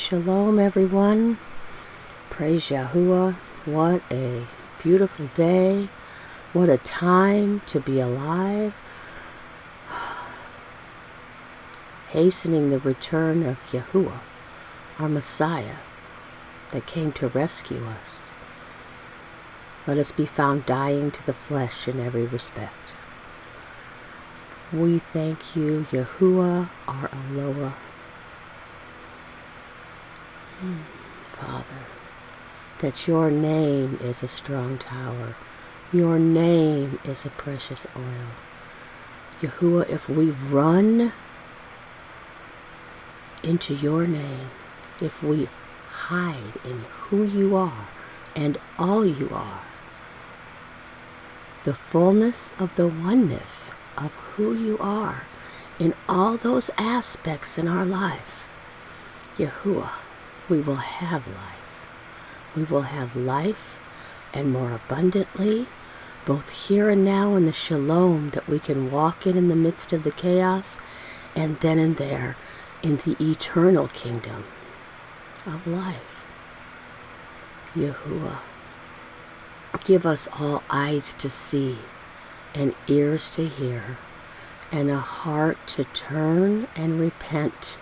Shalom, everyone. Praise Yahuwah. What a beautiful day. What a time to be alive. Hastening the return of Yahuwah, our Messiah, that came to rescue us. Let us be found dying to the flesh in every respect. We thank you, Yahuwah, our Eloah. Father, that your name is a strong tower. Your name is a precious oil. Yahuwah, if we run into your name, if we hide in who you are and all you are, the fullness of the oneness of who you are in all those aspects in our life, Yahuwah, we will have life. We will have life, and more abundantly, both here and now in the shalom that we can walk in the midst of the chaos, and then and there in the eternal kingdom of life. Yahuwah, give us all eyes to see, and ears to hear, and a heart to turn and repent.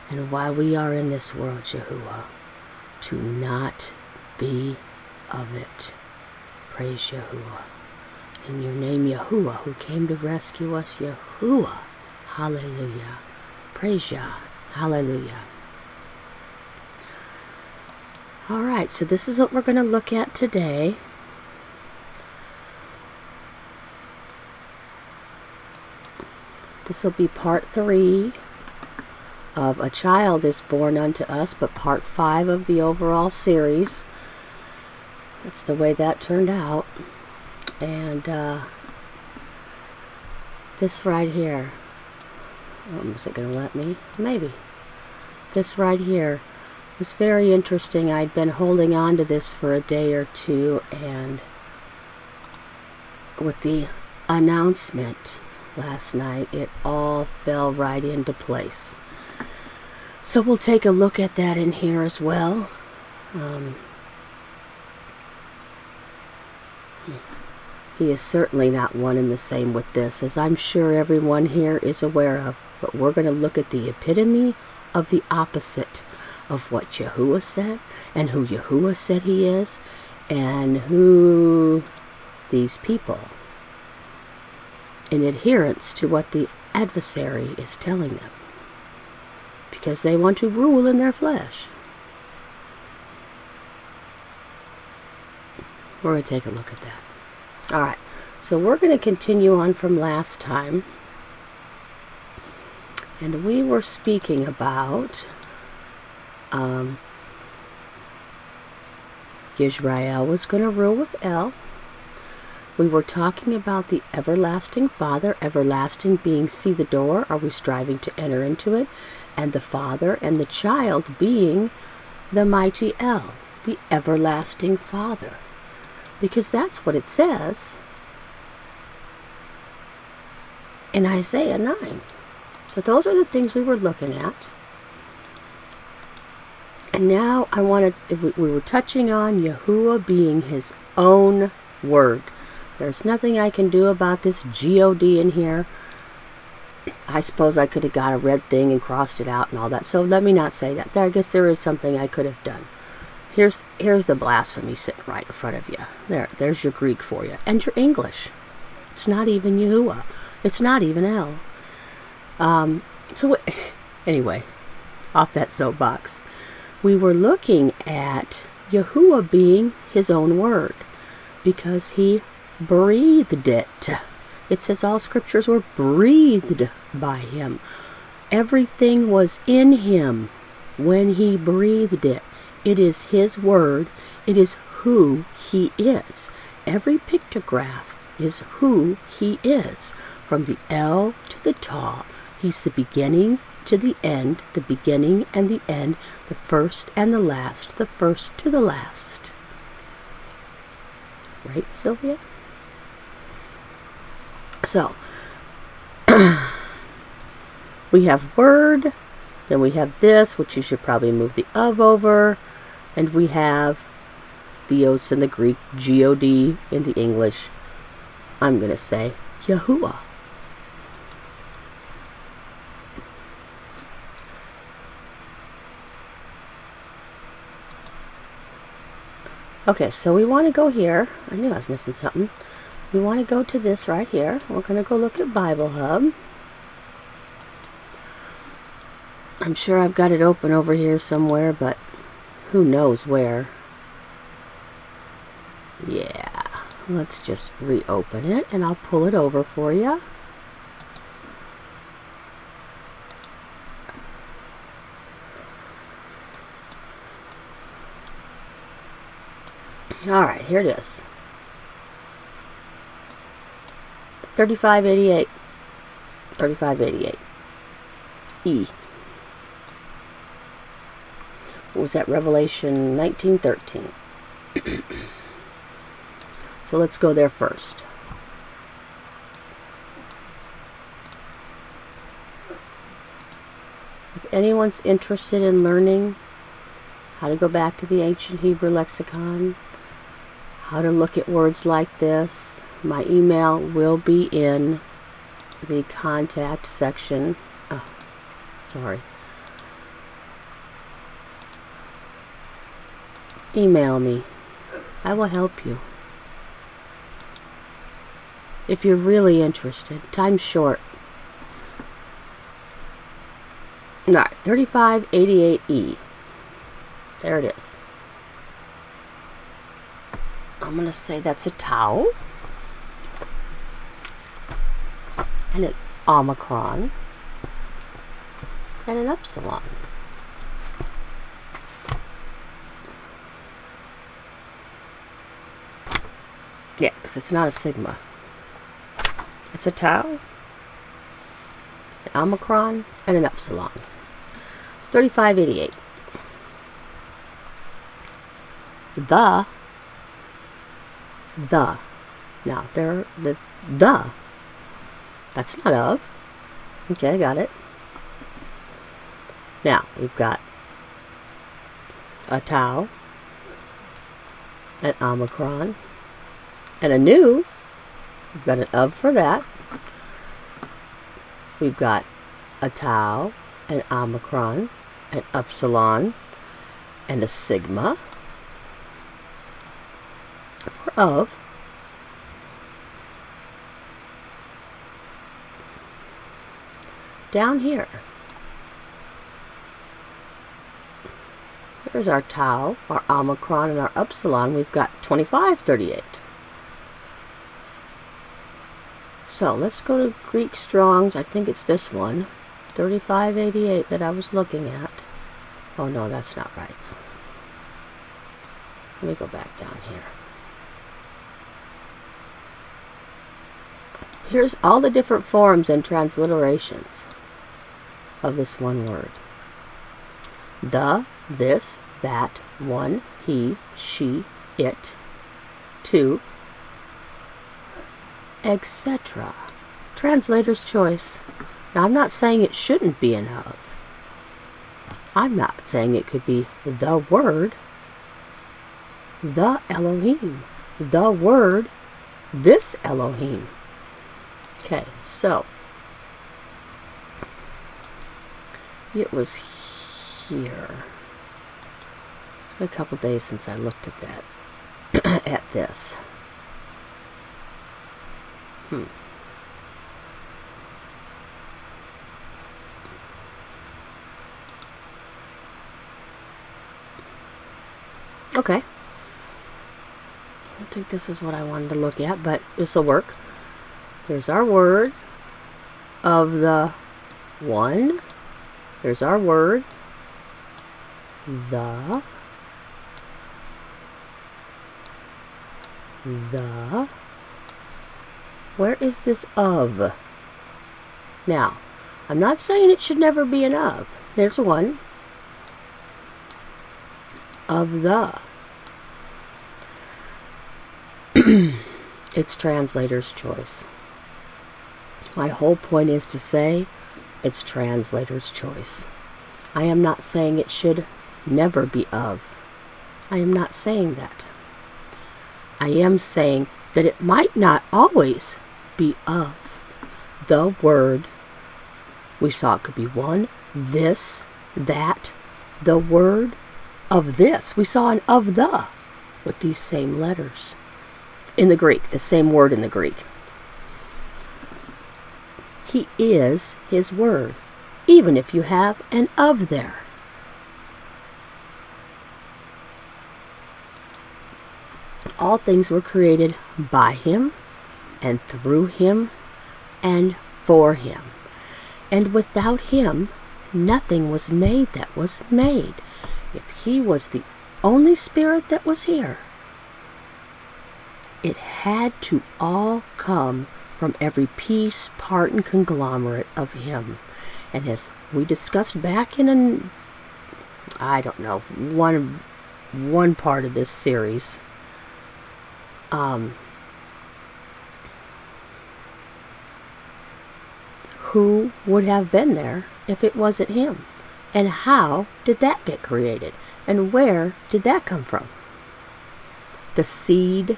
And while we are in this world, Yahuwah, to not be of it. Praise Yahuwah. In your name, Yahuwah, who came to rescue us, Yahuwah. Hallelujah. Praise Yah. Hallelujah. All right, so this is what we're going to look at today. This will be part 3 of A Child is Born Unto Us, but part 5 of the overall series. That's the way that turned out. And this right here, is it going to let me? Maybe. This right here was very interesting. I'd been holding on to this for a day or two, and with the announcement last night, it all fell right into place. So we'll take a look at that in here as well. He is certainly not one and the same with this, as I'm sure everyone here is aware of. But we're going to look at the epitome of the opposite of what Yahuwah said, and who Yahuwah said he is, and who these people, in adherence to what the adversary is telling them, because they want to rule in their flesh. We're going to take a look at that. All right, so we're going to continue on from last time. And we were speaking about Israel was going to rule with El. We were talking about the everlasting Father, everlasting being see the door, are we striving to enter into it? And the Father and the child being the mighty El, the everlasting Father. Because that's what it says in Isaiah 9. So those are the things we were looking at. And now I wanted, we were touching on Yahuwah being his own word. There's nothing I can do about this G-O-D in here. I suppose I could have got a red thing and crossed it out and all that. So let me not say that. I guess there is something I could have done. Here's the blasphemy sitting right in front of you. There's your Greek for you. And your English. It's not even Yahuwah. It's not even El. Anyway, off that soapbox. We were looking at Yahuwah being his own word, because he breathed it. It says all scriptures were breathed by him. Everything was in him when he breathed it. It is his word. It is who he is. Every pictograph is who he is. From the El to the Ta. He's the beginning to the end, the beginning and the end, the first and the last, the first to the last. Right, Sylvia? So, we have word, Then we have this, which you should probably move the of over. And we have Theos in the Greek, G-O-D in the English. I'm going to say Yahuwah. Okay, so we want to go here. I knew I was missing something. We want to go to this right here. We're going to go look at Bible Hub. I'm sure I've got it open over here somewhere, but who knows where. Yeah, let's just reopen it, and I'll pull it over for you. Alright, here it is. 3588. 3588. E. What was that? Revelation 19:13. So let's go there first. If anyone's interested in learning how to go back to the ancient Hebrew lexicon, how to look at words like this, my email will be in the contact section. Oh, sorry. Email me. I will help you. If you're really interested. Time's short. Alright, 3588E. There it is. I'm going to say that's a tau. And an omicron. And an epsilon. Yeah, because it's not a sigma. It's a tau, an omicron, and an epsilon. It's 3588. The. Now, the. That's not of. Okay, I got it. Now, we've got a tau, an omicron, and a nu. We've got an of for that. We've got a tau, an omicron, an epsilon, and a sigma for of. Down here, here's our tau, our omicron, and our epsilon. We've got 2538. So let's go to Greek Strong's. I think it's this one, 3588 that I was looking at. Oh no, that's not right. Let me go back down here. Here's all the different forms and transliterations of this one word. The, this, that, one, he, she, it, two, etc. Translator's choice. Now, I'm not saying it shouldn't be an of. I'm not saying it could be the word, the Elohim, the word, this Elohim. Okay, so it was here. It's been a couple days since I looked at that, at this. Okay. I don't think this is what I wanted to look at, but this will work. Here's our word of the one. Here's our word. The. Where is this of? Now, I'm not saying it should never be an of. There's one. Of the. It's translator's choice. My whole point is to say it's translator's choice. I am not saying it should never be of. I am not saying that. I am saying that it might not always be of. The word, we saw it could be one, this, that, the word of this. We saw an of the with these same letters in the Greek, the same word in the Greek. He is his word, even if you have an of there. All things were created by him, and through him, and for him. And without him, nothing was made that was made. If he was the only spirit that was here, it had to all come from every piece, part, and conglomerate of him. And as we discussed back in one part of this series, who would have been there if it wasn't him? And how did that get created? And where did that come from? The seed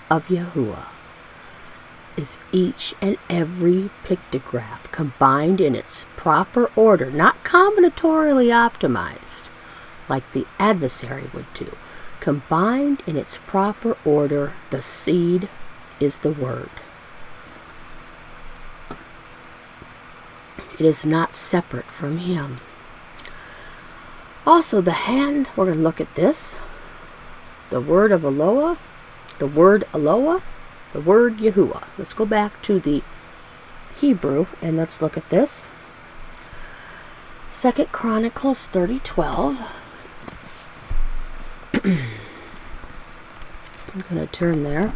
of Yahuwah is each and every pictograph combined in its proper order, not combinatorially optimized like the adversary would do. Combined in its proper order, the seed is the word. It is not separate from him. Also, the hand, we're going to look at this. The word of Eloah, the word Eloah, the word Yahuwah. Let's go back to the Hebrew and let's look at this. 2 Chronicles 30:12. I'm going to turn there.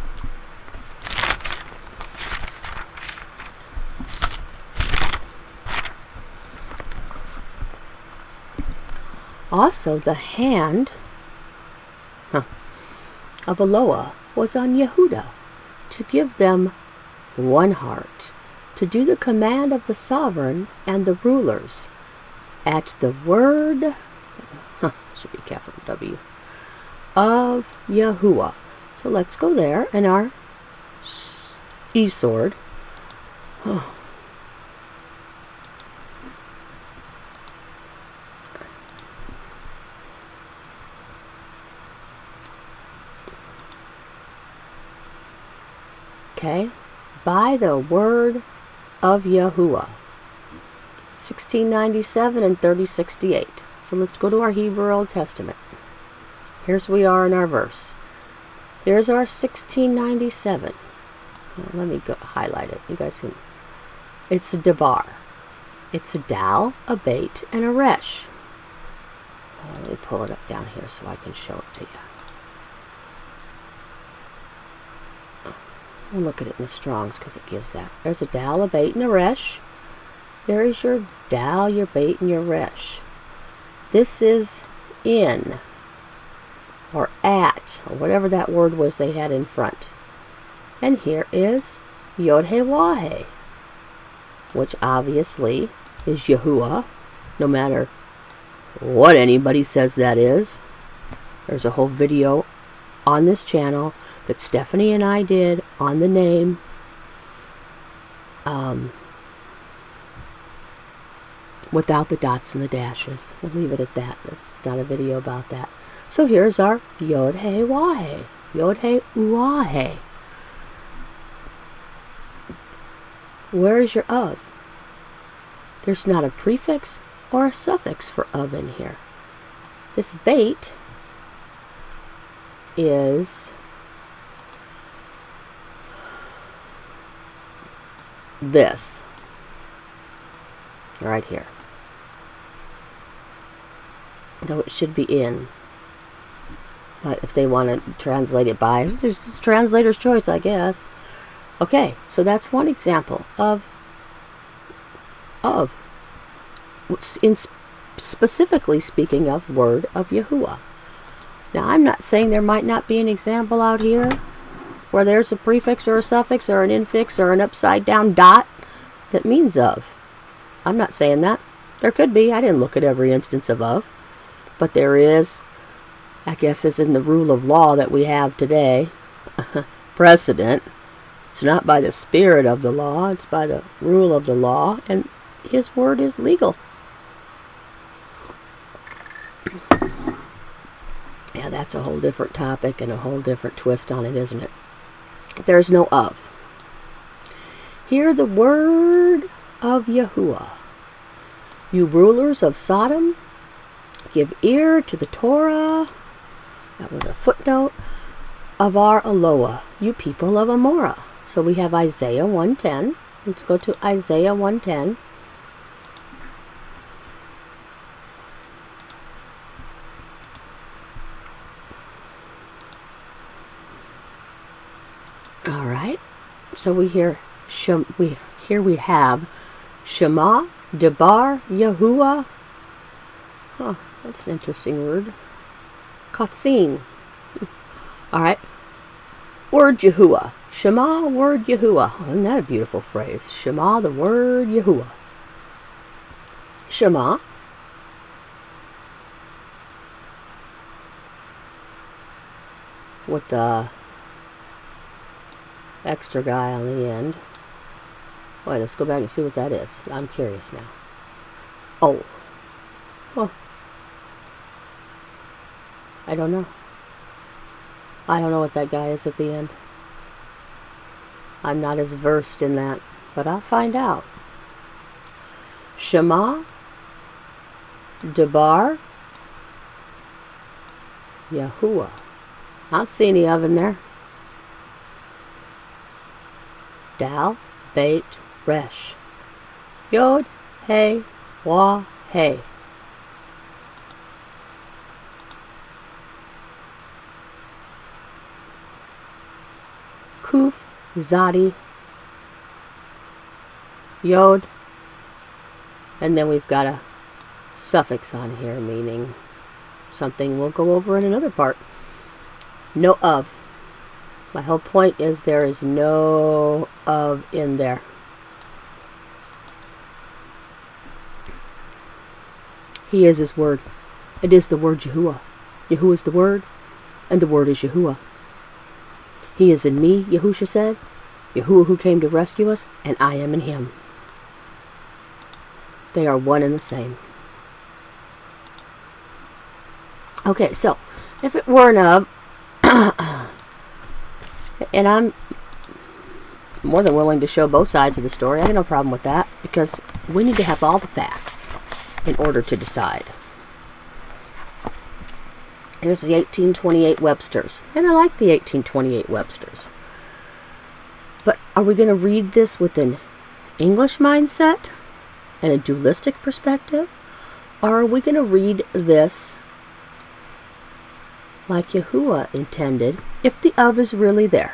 Also, the hand of Eloah was on Yehudah to give them one heart, to do the command of the sovereign and the rulers at the word, should be capital W, of Yahuwah. So let's go there, and our e-sword. Okay, by the word of Yahuwah, 1697 and 3068. So let's go to our Hebrew Old Testament. Here's we are in our verse. Here's our 1697. Well, let me go highlight it. You guys can. It's a debar. It's a dal, a bait, and a resh. Let me pull it up down here so I can show it to you. We'll look at it in the Strongs because it gives that. There's a dal, a bait, and a resh. There is your dal, your bait, and your resh. This is in, or at, or whatever that word was they had in front. And here is YHUH, which obviously is Yahuwah, no matter what anybody says that is. There's a whole video on this channel that Stephanie and I did on the name. Without the dots and the dashes. We'll leave it at that. It's not a video about that. So here's our YHUH. YHUH. Where is your of? There's not a prefix or a suffix for of in here. This bait is this right here. Though it should be in, but if they want to translate it by, it's translator's choice, I guess. Okay, so that's one example of in specifically speaking of word of Yahuwah. Now, I'm not saying there might not be an example out here where there's a prefix or a suffix or an infix or an upside down dot that means of. I'm not saying that. There could be. I didn't look at every instance of. But there is, I guess, as in the rule of law that we have today, precedent. It's not by the spirit of the law, it's by the rule of the law, and his word is legal. Yeah, that's a whole different topic and a whole different twist on it, isn't it? There's no of. Hear the word of Yahuwah. You rulers of Sodom, give ear to the Torah. That was a footnote of our Eloah, you people of Amorah. So we have Isaiah 1:10. Let's go to Isaiah 1:10. All right. So we have Shema Debar Yahuwah. Huh, that's an interesting word. Katzin. All right. Word Yahuwah. Shema, word Yahuwah. Isn't that a beautiful phrase? Shema, the word Yahuwah. Shema. With the extra guy on the end. Wait, let's go back and see what that is. I'm curious now. Oh. Well, I don't know. I don't know what that guy is at the end. I'm not as versed in that, but I'll find out. Shema, Debar, Yahuwah. I don't see any of in there. Dal, Beit, Resh. Yod, Hey, Wah, Hey. Kuf, Zadi, Yod, and then we've got a suffix on here meaning something we'll go over in another part. No of. My whole point is there is no of in there. He is his word. It is the word Yahuwah. Yahuwah is the word, and the word is Yahuwah. He is in me, Yahusha said, Yahuah who came to rescue us, and I am in him. They are one and the same. Okay, so, if it weren't of, and I'm more than willing to show both sides of the story, I have no problem with that, because we need to have all the facts in order to decide. Here's the 1828 Webster's. And I like the 1828 Webster's. But are we going to read this with an English mindset and a dualistic perspective? Or are we going to read this like Yahuwah intended, if the of is really there?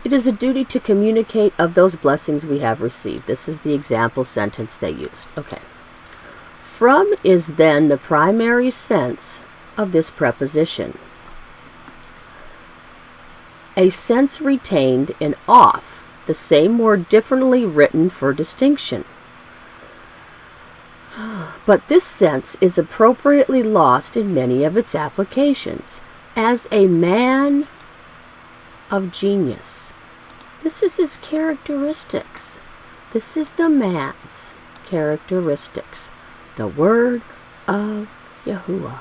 It is a duty to communicate of those blessings we have received. This is the example sentence they used. Okay. From is then the primary sense of this preposition. A sense retained in off, the same word differently written for distinction. But this sense is appropriately lost in many of its applications. As a man of genius. This is his characteristics. This is the man's characteristics. The word of Yahuwah.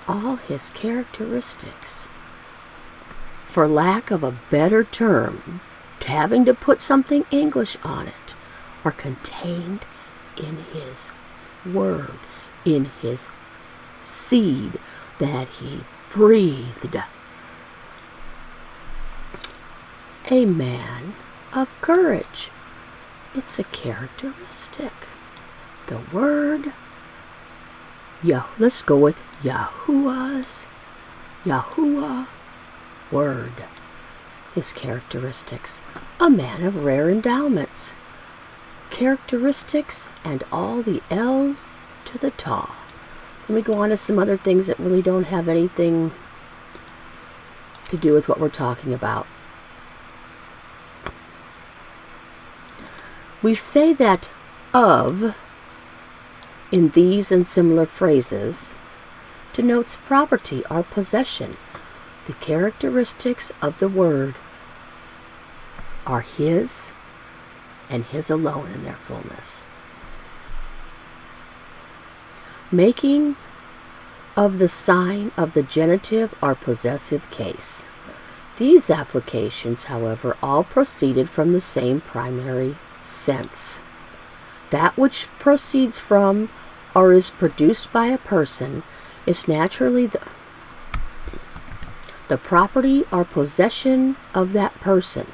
All his characteristics. For lack of a better term, having to put something English on it, are contained in his word, in his seed that he breathed. A man of courage. It's a characteristic. The word, let's go with Yahuwah word. His characteristics. A man of rare endowments. Characteristics and all the L to the Ta. Let me go on to some other things that really don't have anything to do with what we're talking about. We say that of in these and similar phrases denotes property or possession. The characteristics of the word are his and his alone in their fullness. Making of the sign of the genitive or possessive case. These applications, however, all proceeded from the same primary sense. That which proceeds from or is produced by a person is naturally the property or possession of that person.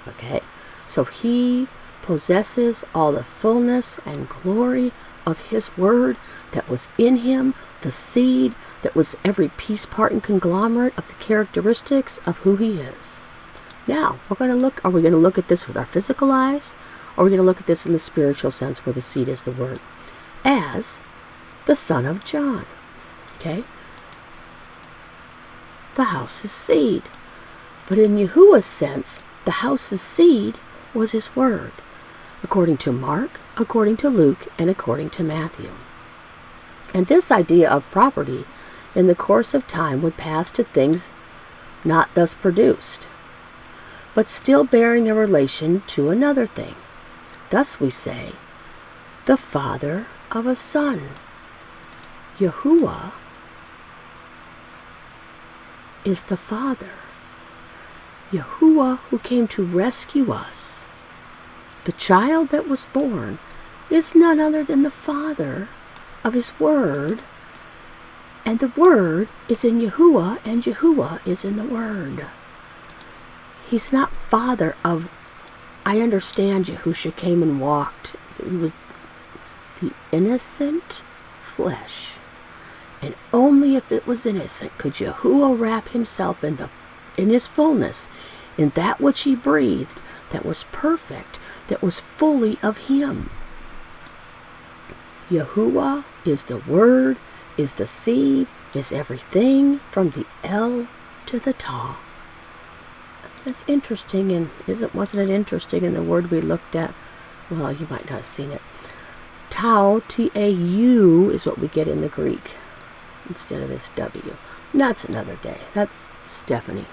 Okay? So he possesses all the fullness and glory of his word that was in him, the seed that was every piece, part, and conglomerate of the characteristics of who he is. Now, are we going to look at this with our physical eyes, or are we going to look at this in the spiritual sense where the seed is the word? As the son of John. Okay? The house's seed. But in Yahuwah's sense, the house's seed was his word, according to Mark, according to Luke, and according to Matthew. And this idea of property in the course of time would pass to things not thus produced, but still bearing a relation to another thing. Thus we say, the father of a son. Yahuwah is the Father. Yahuah who came to rescue us. The child that was born is none other than the Father of his Word, and the Word is in Yahuwah, and Yahuwah is in the Word. He's not Father of, I understand Yahusha came and walked. He was the innocent flesh. And only if it was innocent could Yahuwah wrap himself in his fullness, in that which he breathed, that was perfect, that was fully of him. Yahuwah is the word, is the seed, is everything from the El to the Ta. That's interesting, and wasn't it interesting in the word we looked at? Well, you might not have seen it. Tau, T-A-U, is what we get in the Greek instead of this W. And that's another day. That's Stephanie.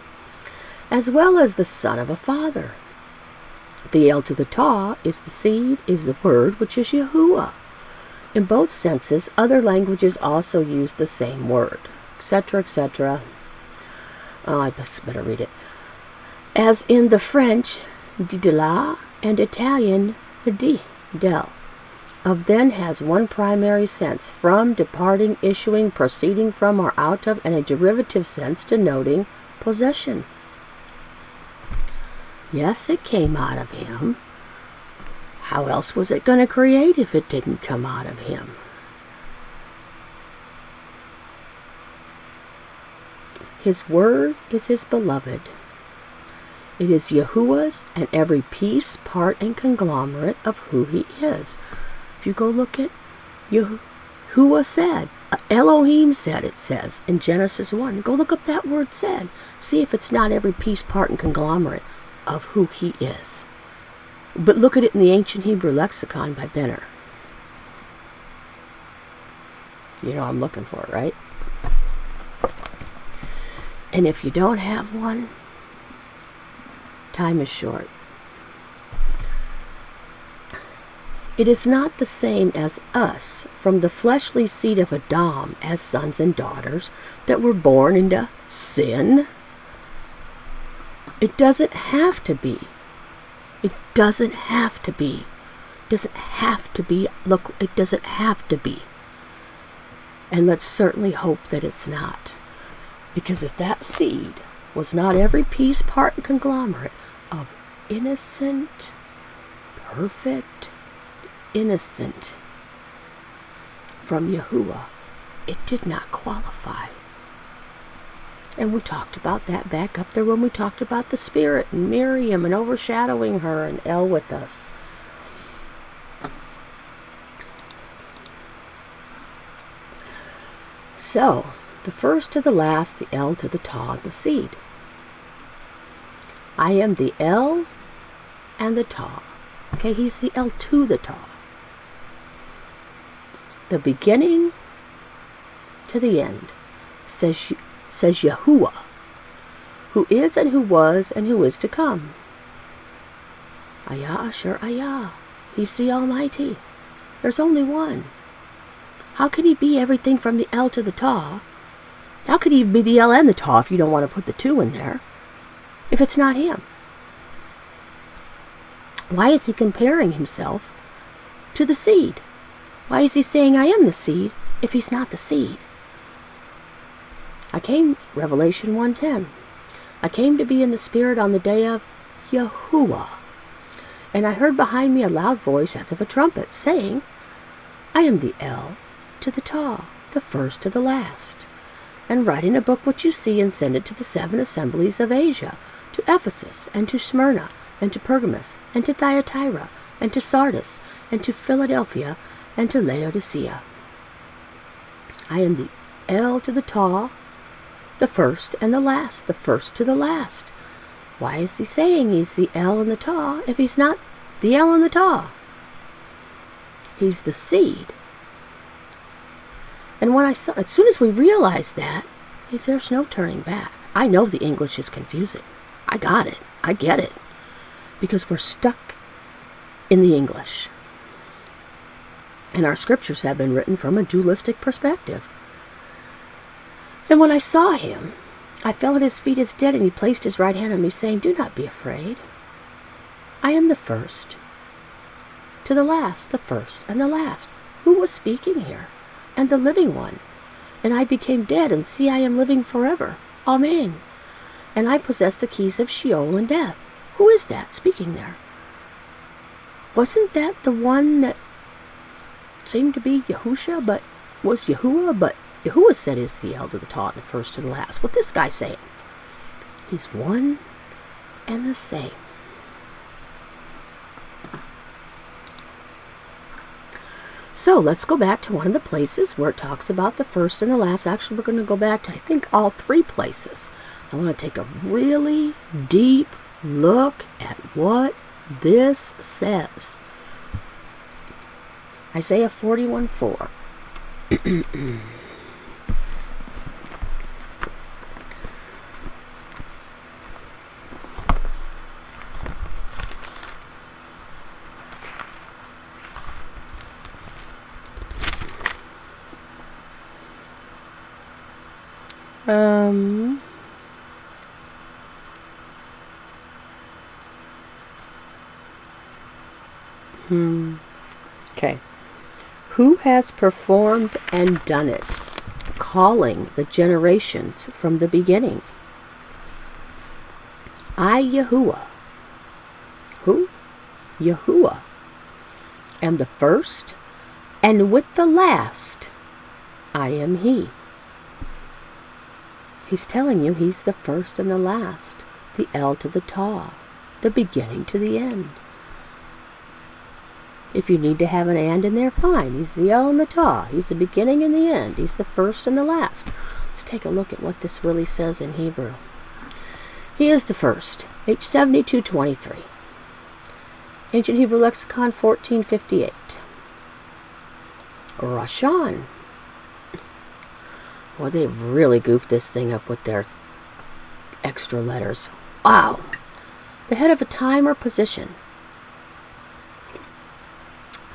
As well as the son of a father. The El to the Ta is the seed, is the word, which is Yahuwah. In both senses, other languages also use the same word, etc., etc. Oh, I better read it. As in the French, de la, and Italian, del. Of then has one primary sense, from, departing, issuing, proceeding from, or out of, and a derivative sense denoting possession. Yes, it came out of him. How else was it going to create if it didn't come out of him? His word is his beloved. It is Yahuwah's and every piece, part, and conglomerate of who he is. If you go look at Yahuwah said, Elohim said, it says in Genesis 1. Go look up that word said. See if it's not every piece, part, and conglomerate of who he is. But look at it in the Ancient Hebrew Lexicon by Benner. You know I'm looking for it, right? And if you don't have one, time is short. It is not the same as us from the fleshly seed of Adam as sons and daughters that were born into sin. It doesn't have to be. It doesn't have to be. It doesn't have to be. Look, it doesn't have to be. And let's certainly hope that it's not. Because if that seed was not every piece, part, and conglomerate of innocent, perfect, innocent from Yahuwah, it did not qualify. And we talked about that back up there when we talked about the Spirit and Miriam and overshadowing her and El with us. So, the first to the last, the El to the Ta, the seed. I am the El and the Ta. Okay, he's the El to the Ta. the beginning to the end, says Yahuwah, who is and who was and who is to come. Ayah, Asher, Ayah. He's the Almighty. There's only one. How can he be everything from the El to the Ta? How could he be the El and the Ta if you don't want to put the two in there? If it's not him? Why is he comparing himself to the seed? Why is he saying, I am the seed, if he's not the seed? Revelation 1:10. I came to be in the Spirit on the day of Yahuwah. And I heard behind me a loud voice as of a trumpet, saying, I am the El to the Ta, the first to the last. And write in a book what you see and send it to the 7 assemblies of Asia, to Ephesus, and to Smyrna, and to Pergamos, and to Thyatira, and to Sardis, and to Philadelphia, and to Laodicea. I am the El to the Ta, the first and the last, the first to the last. Why is he saying he's the El and the Ta if he's not the El and the Ta? He's the seed. And as soon as we realize that, there's no turning back. I know the English is confusing. I got it. I get it. Because we're stuck in the English. And our scriptures have been written from a dualistic perspective. And when I saw him, I fell at his feet as dead, and he placed his right hand on me, saying, Do not be afraid. I am the first to the last, the first and the last. Who was speaking here? And the living one. And I became dead, and see, I am living forever. Amen. And I possess the keys of Sheol and death. Who is that speaking there? Wasn't that the one that seemed to be Yahusha, but was Yahuwah? But Yahuwah said is the El to the Ta, the first to the last. What this guy saying? He's one and the same. So let's go back to one of the places where it talks about the first and the last. Actually, we're going to go back to, I think, all 3 places. I want to take a really deep look at what this says. Isaiah 41:4. Okay. Who has performed and done it, calling the generations from the beginning? I, Yahuwah. Who? Yahuwah. Am the first, and with the last, I am he. He's telling you he's the first and the last, the El to the Ta, the beginning to the end. If you need to have an and in there, fine. He's the El and the Ta. He's the beginning and the end. He's the first and the last. Let's take a look at what this really says in Hebrew. He is the first. H7223. Ancient Hebrew Lexicon 1458. Rashan. Well, they've really goofed this thing up with their extra letters. Wow. The head of a time or position.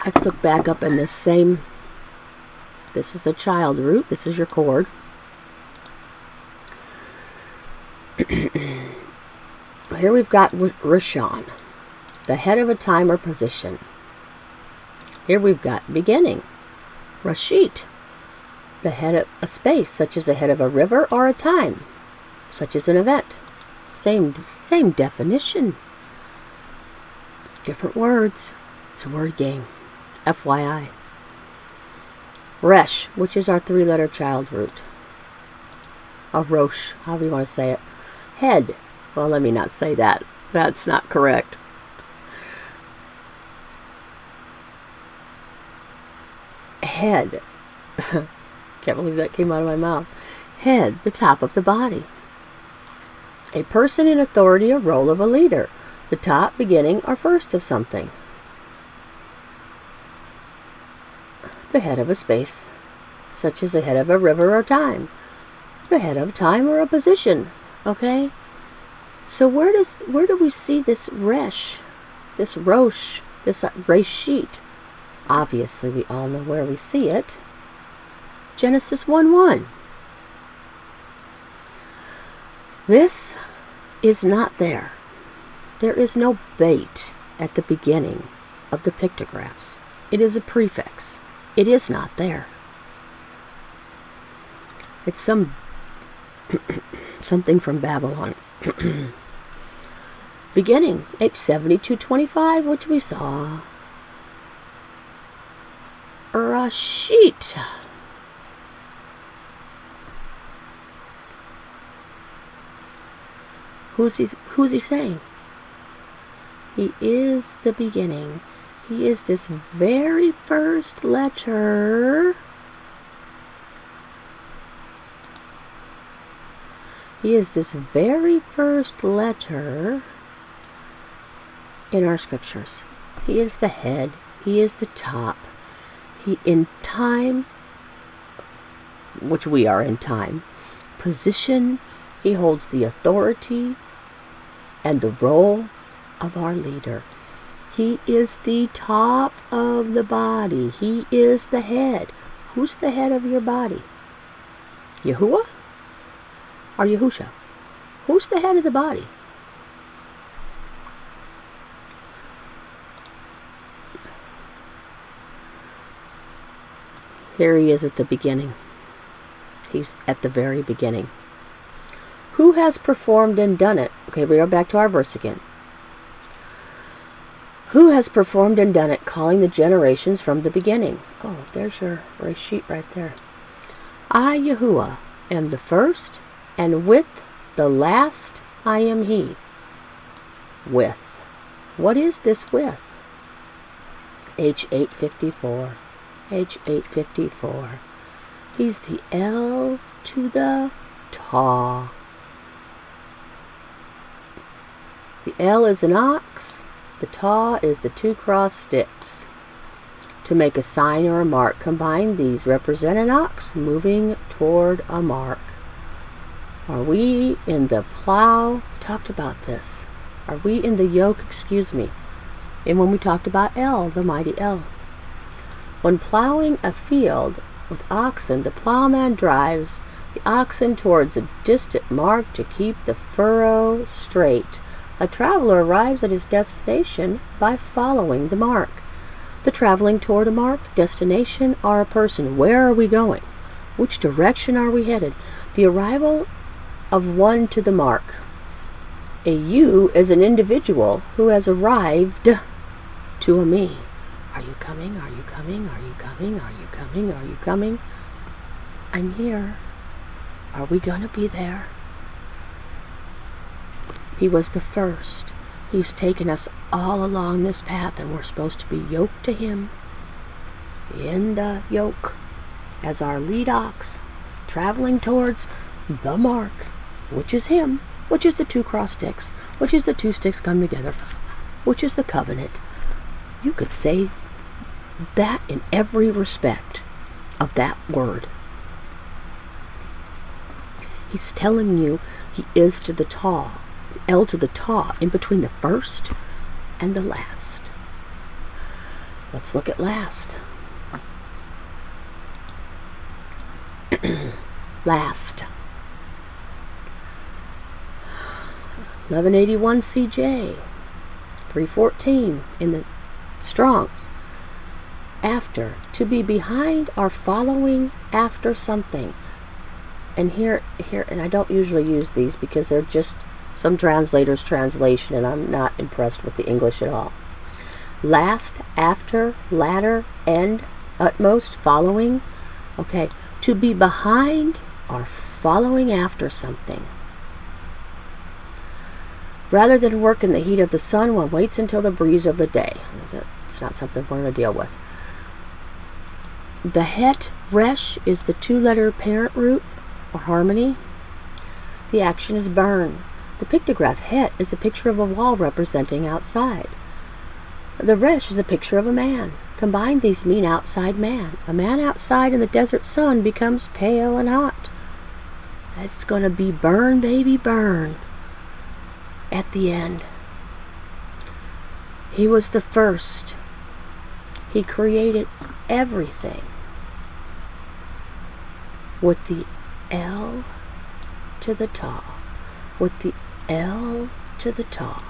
Let's look back up in this same. This is a child root. This is your chord. Here we've got Rashan, the head of a time or position. Here we've got beginning. Rashit, the head of a space, such as the head of a river, or a time, such as an event. Same definition. Different words. It's a word game. FYI. Resh, which is our 3-letter child root. Or Rosh, however you want to say it. Head. Well, let me not say that. That's not correct. Head. Can't believe that came out of my mouth. Head, the top of the body. A person in authority or role of a leader. The top, beginning, or first of something. the head of a space, such as the head of a river or time, the head of time or a position. Okay? So where do we see this resh, this rosh, this reshit? Obviously, we all know where we see it. Genesis 1:1. This is not there. There is no bait at the beginning of the pictographs. It is a prefix. It is not there. It's something from Babylon. Beginning, H7225, which we saw. Rashit. Who's he saying? He is the beginning. He is this very first letter. He is this very first letter in our scriptures. He is the head. He is the top. He, in time, which we are in time, position, he holds the authority and the role of our leader. He is the top of the body. He is the head. Who's the head of your body? Yahuwah or Yahusha? Who's the head of the body? Here he is at the beginning. He's at the very beginning. Who has performed and done it? Okay, we are back to our verse again. Who has performed and done it, calling the generations from the beginning? Oh, there's your sheet right there. I, Yahuwah, am the first, and with the last I am he. With. What is this with? H854. H854. He's the L to the Ta. The L is an ox. The Ta is the two crossed sticks. To make a sign or a mark, combine these represent an ox moving toward a mark. Are we in the plow? We talked about this. Are we in the yoke? Excuse me. And when we talked about L, the mighty L. When plowing a field with oxen, the plowman drives the oxen towards a distant mark to keep the furrow straight. A traveler arrives at his destination by following the mark. The traveling toward a mark, destination, or a person. Where are we going? Which direction are we headed? The arrival of one to the mark. A you is an individual who has arrived to a me. Are you coming? Are you coming? Are you coming? Are you coming? Are you coming? I'm here. Are we going to be there? He was the first. He's taken us all along this path, and we're supposed to be yoked to him in the yoke as our lead ox, traveling towards the mark, which is him, which is the two cross sticks, which is the two sticks come together, which is the covenant. You could say that in every respect of that word. He's telling you he is to the Ta, L to the Ta, in between the first and the last. Let's look at last. Last. 1181 CJ, 314 in the Strongs. After, to be behind or following after something. And here, and I don't usually use these because they're just some translators' translation, and I'm not impressed with the English at all. Last, after, latter, end, utmost, following. Okay, to be behind or following after something. Rather than work in the heat of the sun, one waits until the breeze of the day. It's not something we're going to deal with. The het, resh, is the two-letter parent root, or harmony. The action is burn. The pictograph het is a picture of a wall representing outside. The resh is a picture of a man. Combine these mean outside man. A man outside in the desert sun becomes pale and hot. It's going to be burn, baby, burn at the end. He was the first. He created everything with the L to the Ta. With the L to the Ta.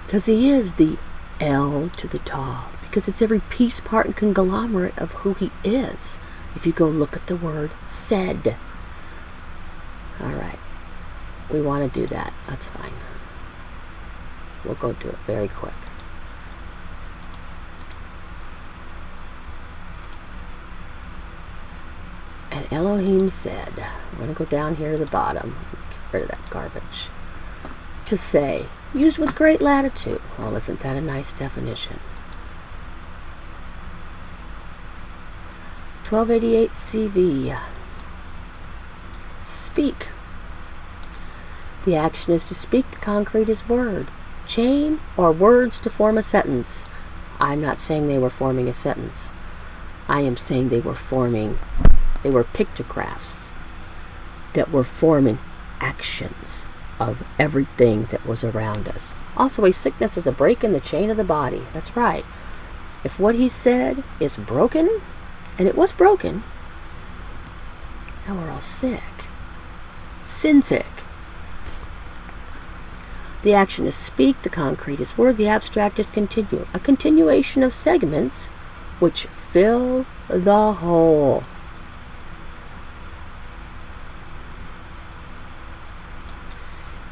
Because he is the L to the Ta. Because it's every piece, part, and conglomerate of who he is. If you go look at the word said. Alright. We want to do that. That's fine. We'll go do it very quick. And Elohim said, I'm going to go down here to the bottom. Get rid of that garbage. To say, used with great latitude. Well, isn't that a nice definition? 1288 CV. Speak. The action is to speak. The concrete is word. Chain or words to form a sentence. I'm not saying they were forming a sentence. I am saying they were pictographs that were forming actions of everything that was around us. Also, a sickness is a break in the chain of the body. That's right. If what he said is broken, and it was broken, now we're all sick. Sin sick. The action is speak, the concrete is word, the abstract is continue. A continuation of segments which fill the whole.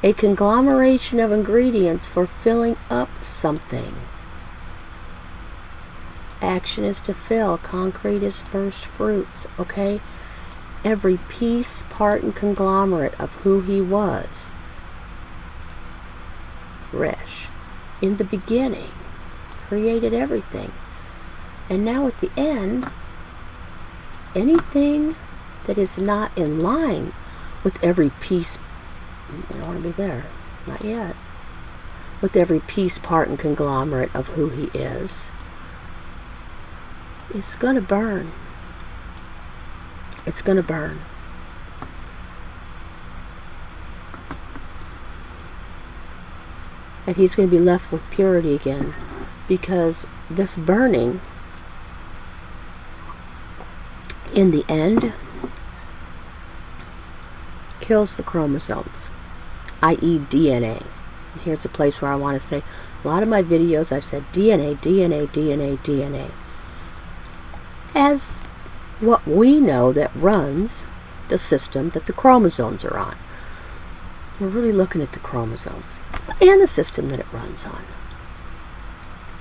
A conglomeration of ingredients for filling up something. Action is to fill. Concrete is first fruits. Okay? Every piece, part, and conglomerate of who he was. Resh. In the beginning. Created everything. And now at the end, anything that is not in line with every piece, I don't want to be there. Not yet. With every piece, part, and conglomerate of who he is, it's going to burn. It's going to burn. And he's going to be left with purity again. Because this burning, in the end, kills the chromosomes, i.e. DNA. And here's a place where I want to say, a lot of my videos I've said DNA, DNA, DNA, DNA. As what we know that runs the system that the chromosomes are on. We're really looking at the chromosomes and the system that it runs on.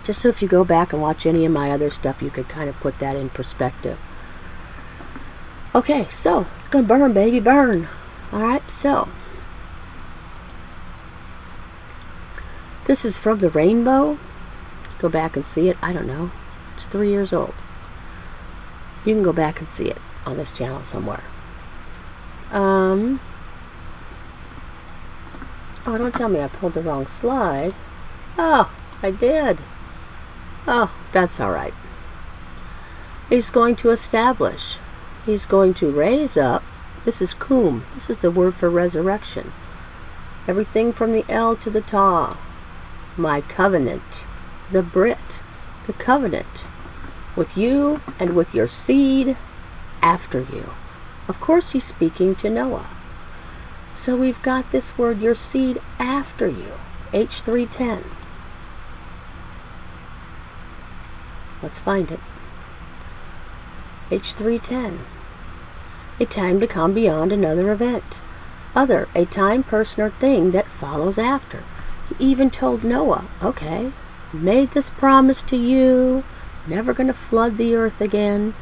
Just so if you go back and watch any of my other stuff, you could kind of put that in perspective. Okay, so it's going to burn, baby, burn. Alright, so this is from the rainbow. Go back and see it. I don't know. It's 3 years old. You can go back and see it on this channel somewhere. Oh, don't tell me I pulled the wrong slide. Oh, I did. Oh, that's alright. He's going to establish. He's going to raise up. This is kum. This is the word for resurrection. Everything from the L to the Ta. My covenant. The Brit. The covenant. With you and with your seed after you. Of course he's speaking to Noah. So we've got this word, your seed after you. H310. Let's find it. H310. A time to come beyond another event. Other, a time, person, or thing that follows after. He even told Noah, okay, made this promise to you, never going to flood the earth again.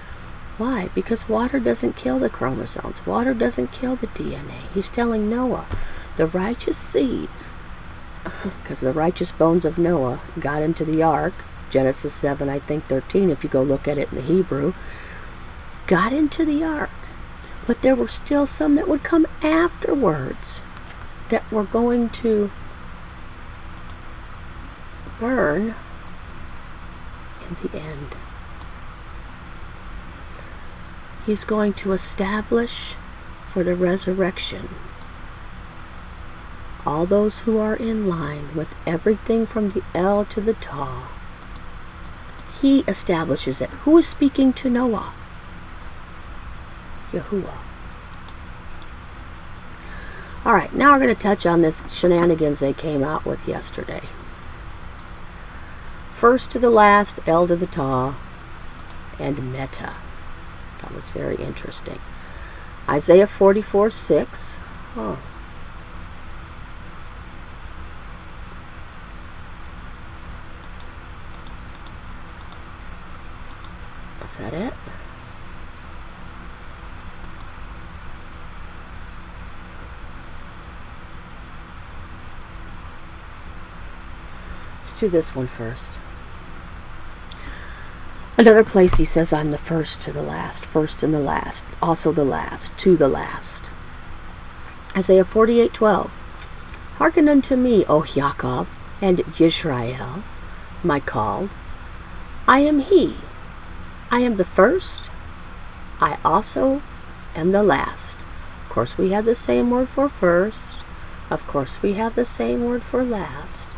Why? Because water doesn't kill the chromosomes. Water doesn't kill the DNA. He's telling Noah, the righteous seed, because the righteous bones of Noah got into the ark, Genesis 7, I think 13, if you go look at it in the Hebrew, got into the ark. But there were still some that would come afterwards that were going to burn in the end. He's going to establish for the resurrection all those who are in line with everything from the El to the Ta. He establishes it. Who is speaking to Noah? Yahuwah. Alright, now we're going to touch on this shenanigans they came out with yesterday. First to the last, El to the Ta, and Meta. That was very interesting. Isaiah 44:6. Oh. Is that it? Let's do this one first. Another place he says, I'm the first to the last, first and the last, also the last, to the last. Isaiah 48:12. Hearken unto me, O Jacob and Yisrael, my called. I am he. I am the first. I also am the last. Of course, we have the same word for first. Of course, we have the same word for last.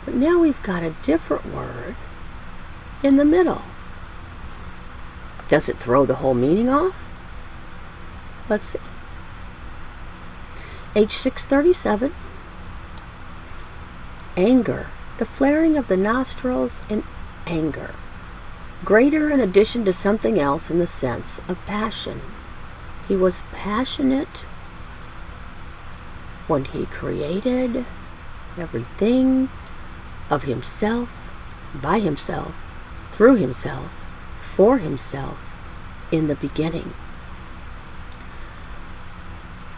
But now we've got a different word in the middle. Does it throw the whole meaning off? Let's see. H637. Anger. The flaring of the nostrils in anger. Greater in addition to something else in the sense of passion. He was passionate when he created everything of himself, by himself, through himself, for himself, in the beginning.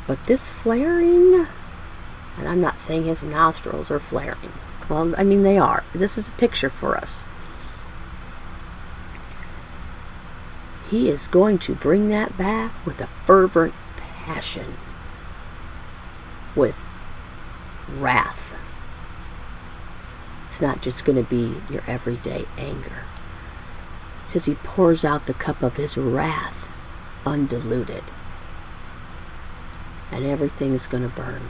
But this flaring, and I'm not saying his nostrils are flaring. Well, I mean they are. This is a picture for us. He is going to bring that back with a fervent passion, with wrath. It's not just going to be your everyday anger. It says he pours out the cup of his wrath undiluted. And everything's going to burn.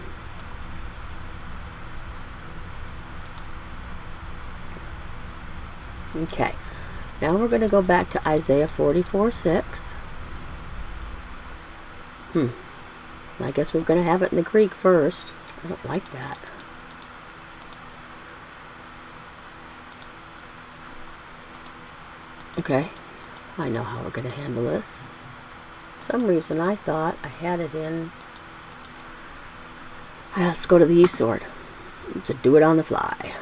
Okay. Now we're going to go back to Isaiah 44:6. I guess we're going to have it in the Greek first. I don't like that. Okay, I know how we're going to handle this. For some reason I thought I had it in... Let's go to the East Sword to do it on the fly.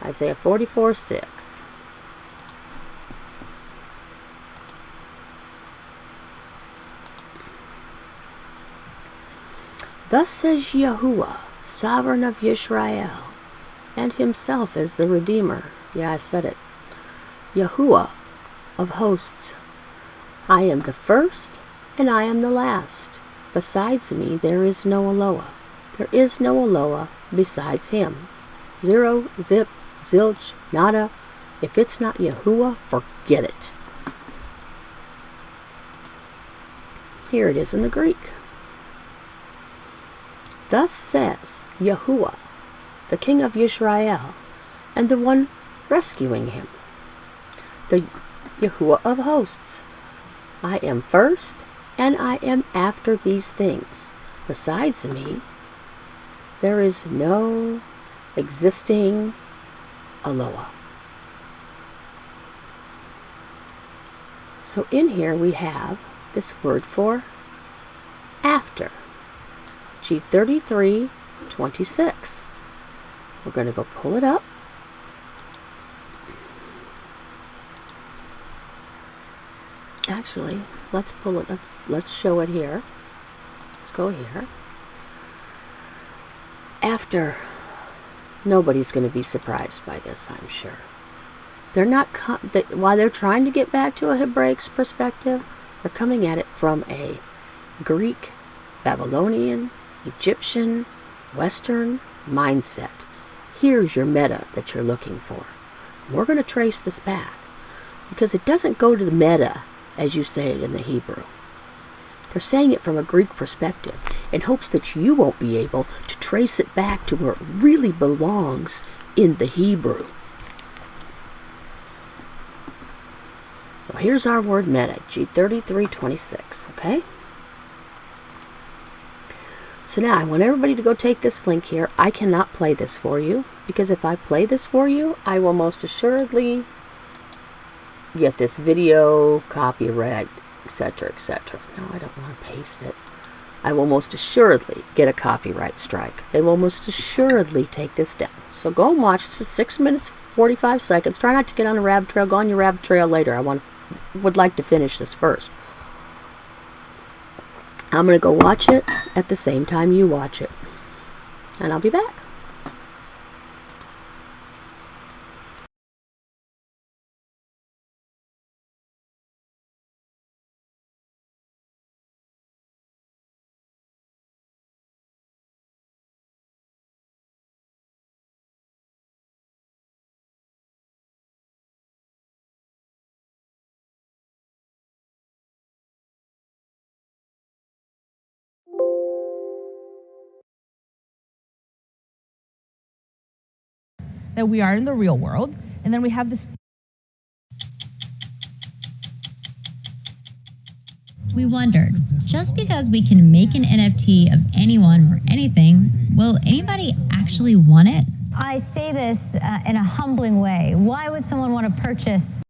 Isaiah 44:6. Thus says Yahuwah, sovereign of Yisrael, and himself as the Redeemer. Yeah, I said it. Yahuwah of hosts. I am the first, and I am the last. Besides me, there is no Eloah. There is no Eloah besides him. Zero, zip, zilch, nada. If it's not Yahuwah, forget it. Here it is in the Greek. Thus says Yahuwah, the King of Yisrael, and the one rescuing him, the Yahuwah of hosts. I am first, and I am after these things. Besides me, there is no existing Eloah. So in here we have this word for after. G33:26. We're going to go pull it up. Actually, let's pull it. Let's show it here. Let's go here. After. Nobody's going to be surprised by this, I'm sure. They're not. While they're trying to get back to a Hebraic perspective, they're coming at it from a Greek, Babylonian, Egyptian, Western mindset. Here's your meta that you're looking for. We're going to trace this back. because it doesn't go to the meta as you say it in the Hebrew. They're saying it from a Greek perspective in hopes that you won't be able to trace it back to where it really belongs in the Hebrew. So here's our word meta, G3326, okay? So now I want everybody to go take this link here. I cannot play this for you, because if I play this for you, I will most assuredly get this video copyright, etc., etc. No, I don't want to paste it. I will most assuredly get a copyright strike. They will most assuredly take this down. So go and watch. It's just 6 minutes, 45 seconds. Try not to get on a rabbit trail. Go on your rabbit trail later. Would like to finish this first. I'm going to go watch it at the same time you watch it. And I'll be back. That we are in the real world, and then we have this. We wondered, just because we can make an NFT of anyone or anything, will anybody actually want it? I say this in a humbling way. Why would someone want to purchase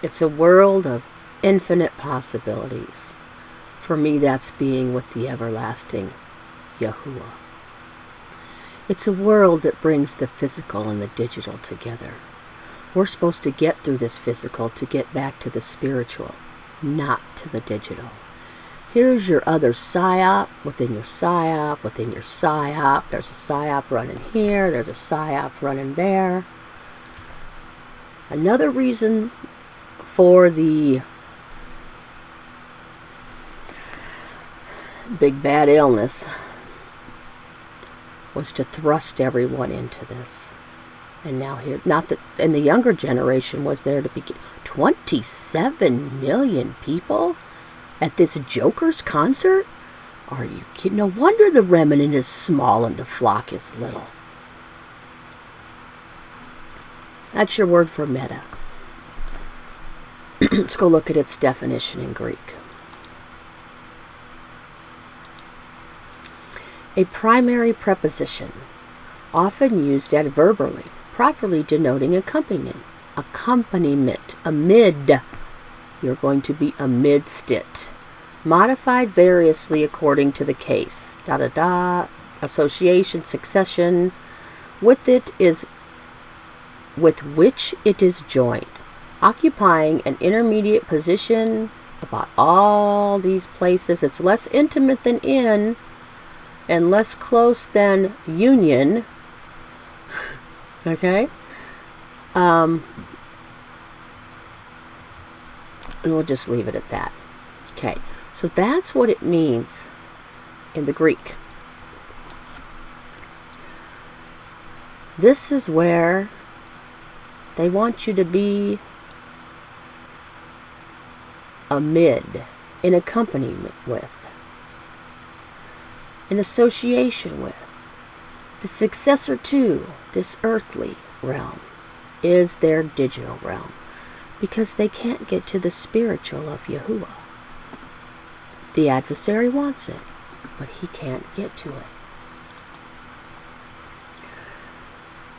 It's a world of infinite possibilities. For me, that's being with the everlasting Yahuwah. It's a world that brings the physical and the digital together. We're supposed to get through this physical to get back to the spiritual, not to the digital. Here's your other psyop within your psyop within your psyop. There's a psyop running here. There's a psyop running there. Another reason for the big bad illness was to thrust everyone into this. And now here, not that, and the younger generation was there to begin. 27 million people at this Joker's concert? Are you kidding? No wonder the remnant is small and the flock is little. That's your word for meta. Let's go look at its definition in Greek. A primary preposition, often used adverbially, properly denoting accompaniment, amid. You're going to be amidst it. Modified variously according to the case. Association, succession. With which it is joined. Occupying an intermediate position about all these places. It's less intimate than in, and less close than union. Okay? And we'll just leave it at that. Okay, so that's what it means in the Greek. This is where they want you to be amid, in accompaniment with, in association with. The successor to this earthly realm is their digital realm, because they can't get to the spiritual of Yahuwah. The adversary wants it, but he can't get to it.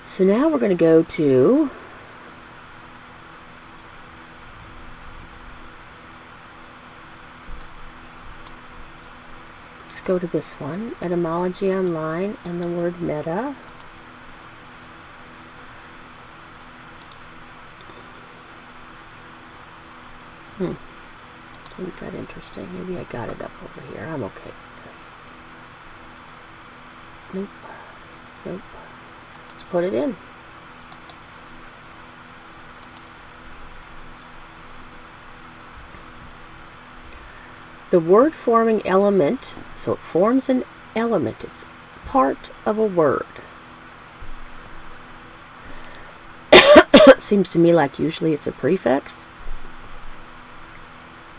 So now we're going to go to go to this one, Etymology Online, and the word meta. Isn't that interesting? Maybe I got it up over here. I'm okay with this. Nope. Let's put it in. The word forming element, so it forms an element. It's part of a word. Seems to me like usually it's a prefix,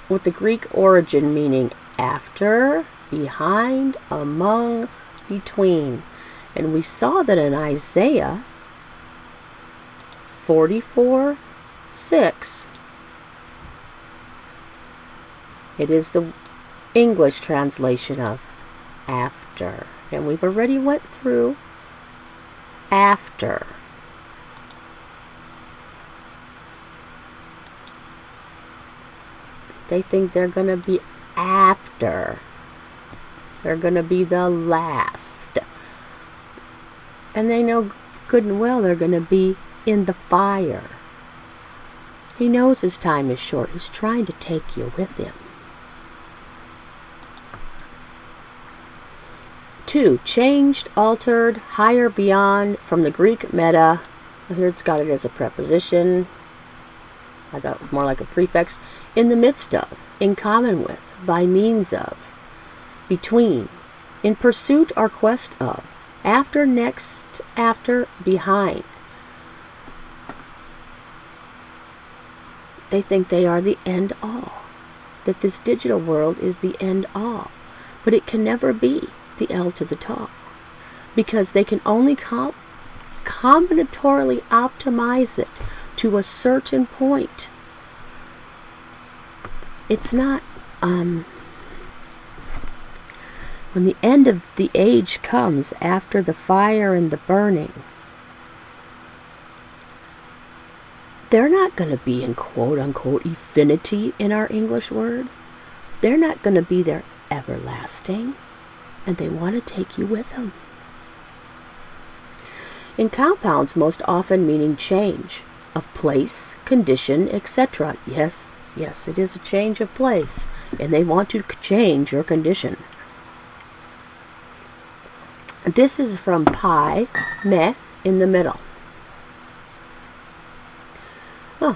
with the Greek origin meaning after, behind, among, between. And we saw that in Isaiah 44:6, it is the English translation of after. And we've already went through after. They think they're going to be after. They're going to be the last. And they know good and well they're going to be in the fire. He knows his time is short. He's trying to take you with him. 2. Changed, altered, higher, beyond, from the Greek meta. Here it's got it as a preposition. I thought it was more like a prefix. In the midst of, in common with, by means of, between, in pursuit or quest of, after, next, after, behind. They think they are the end all. That this digital world is the end all. But it can never be the L to the Taw, because they can only combinatorially optimize it to a certain point. It's not when the end of the age comes, after the fire and the burning, they're not going to be in quote-unquote infinity in our English word. They're not going to be there everlasting, and they want to take you with them. In compounds, most often meaning change of place, condition, etc. Yes, it is a change of place, and they want to change your condition. This is from pi, me, in the middle.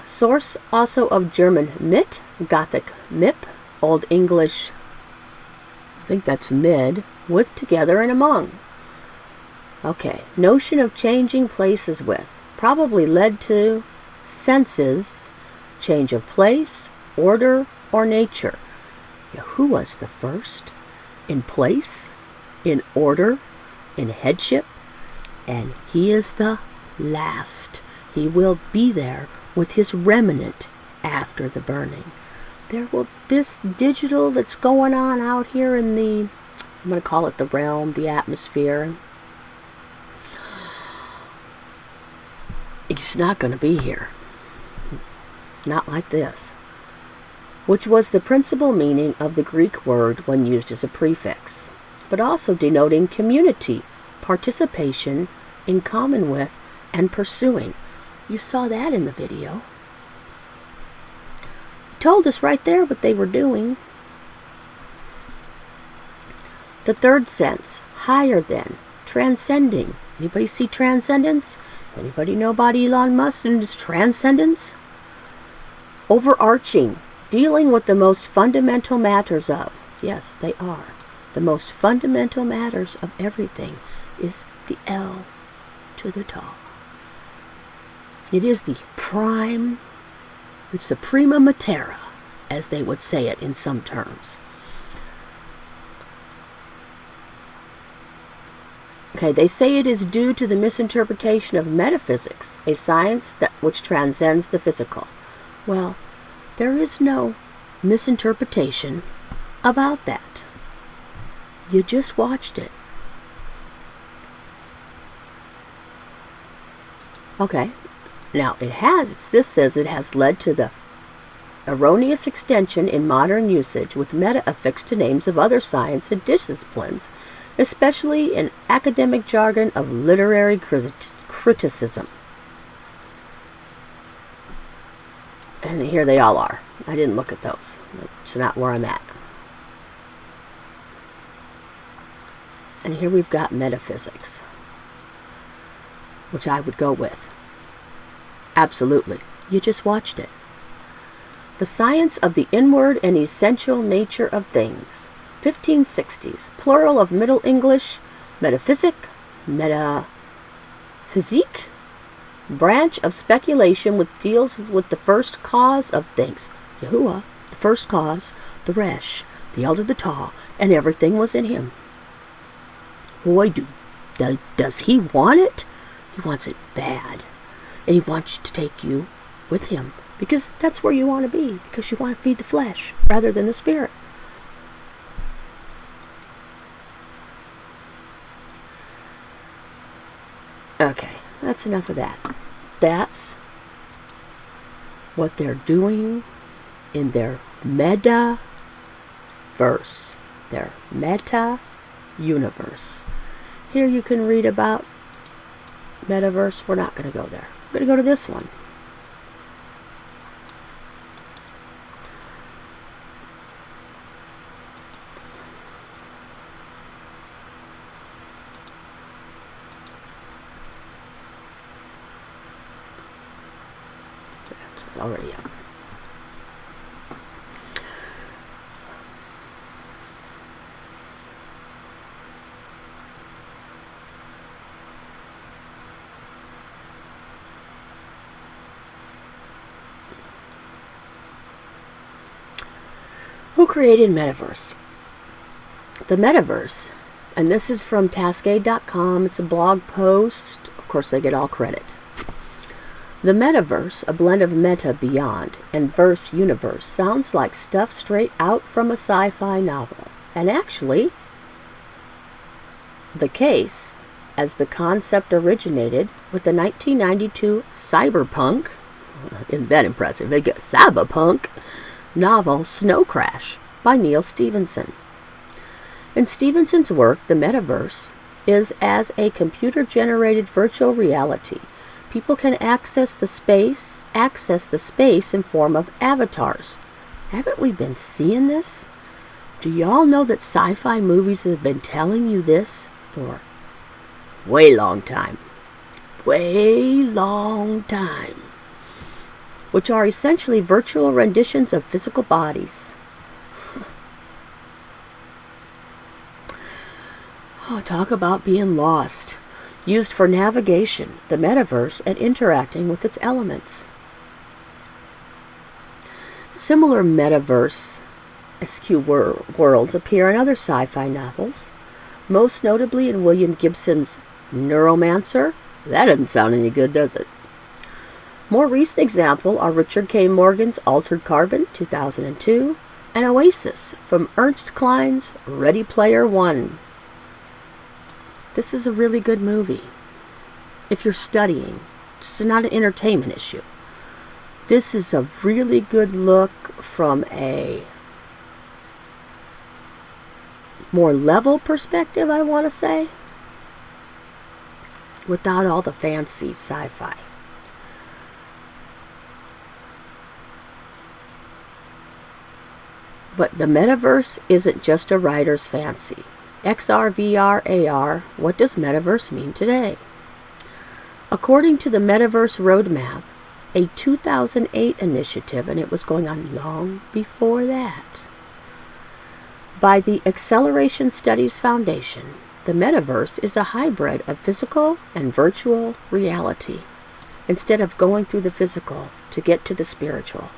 Source also of German mit, Gothic mip, Old English, I think that's mid, with, together, and among. Okay, notion of changing places with, probably led to senses, change of place, order, or nature. Yahuwah's the first, in place, in order, in headship, and he is the last. He will be there with his remnant after the burning. This digital that's going on out here in the, I'm going to call it the realm, the atmosphere, it's not going to be here. Not like this. Which was the principal meaning of the Greek word when used as a prefix, but also denoting community, participation, in common with, and pursuing. You saw that in the video. It told us right there what they were doing. The third sense, higher than, transcending. Anybody see transcendence? Anybody know about Elon Musk and his transcendence? Overarching, dealing with the most fundamental matters of. Yes, they are. The most fundamental matters of everything is the L to the Ta. It is the prime, it's the prima matera, as they would say it in some terms. Okay, they say it is due to the misinterpretation of metaphysics, a science which transcends the physical. Well, there is no misinterpretation about that. You just watched it. Okay, now this says it has led to the erroneous extension in modern usage with meta affixed to names of other science and disciplines, especially in academic jargon of literary criticism. And here they all are. I didn't look at those. That's not where I'm at. And here we've got metaphysics, which I would go with. Absolutely. You just watched it. The science of the inward and essential nature of things. 1560s. Plural of Middle English. Metaphysic. Metaphysique. Branch of speculation which deals with the first cause of things. Yahuwah, the first cause, the Resh, the elder, the Ta, and everything was in him. Boy, does he want it? He wants it bad. And he wants to take you with him. Because that's where you want to be. Because you want to feed the flesh rather than the spirit. Okay, that's enough of that. That's what they're doing in their metaverse. Their meta-universe. Here you can read about Metaverse. We're not going to go there. We're going to go to this one. That's already up. Who created Metaverse? The Metaverse, and this is from TaNaK.com. It's a blog post. Of course, they get all credit. The Metaverse, a blend of meta, beyond, and verse, universe, sounds like stuff straight out from a sci-fi novel. And actually, the case, as the concept originated with the 1992 cyberpunk, Isn't that impressive? They got cyberpunk novel Snow Crash by Neil Stephenson. In Stephenson's work, the Metaverse is as a computer-generated virtual reality. People can access the space in form of avatars. Haven't we been seeing this? Do y'all know that sci-fi movies have been telling you this for way long time? Way long time. Which are essentially virtual renditions of physical bodies. Oh, talk about being lost. Used for navigation, the metaverse, and interacting with its elements. Similar metaverse worlds appear in other sci-fi novels, most notably in William Gibson's Neuromancer. That doesn't sound any good, does it? More recent example are Richard K. Morgan's Altered Carbon, 2002, and Oasis from Ernst Cline's Ready Player One. This is a really good movie. If you're studying, it's not an entertainment issue. This is a really good look from a more level perspective, I want to say, without all the fancy sci-fi. But the metaverse isn't just a writer's fancy. XR, VR, AR, what does metaverse mean today? According to the Metaverse Roadmap, a 2008 initiative, and it was going on long before that, by the Acceleration Studies Foundation, the metaverse is a hybrid of physical and virtual reality, instead of going through the physical to get to the spiritual.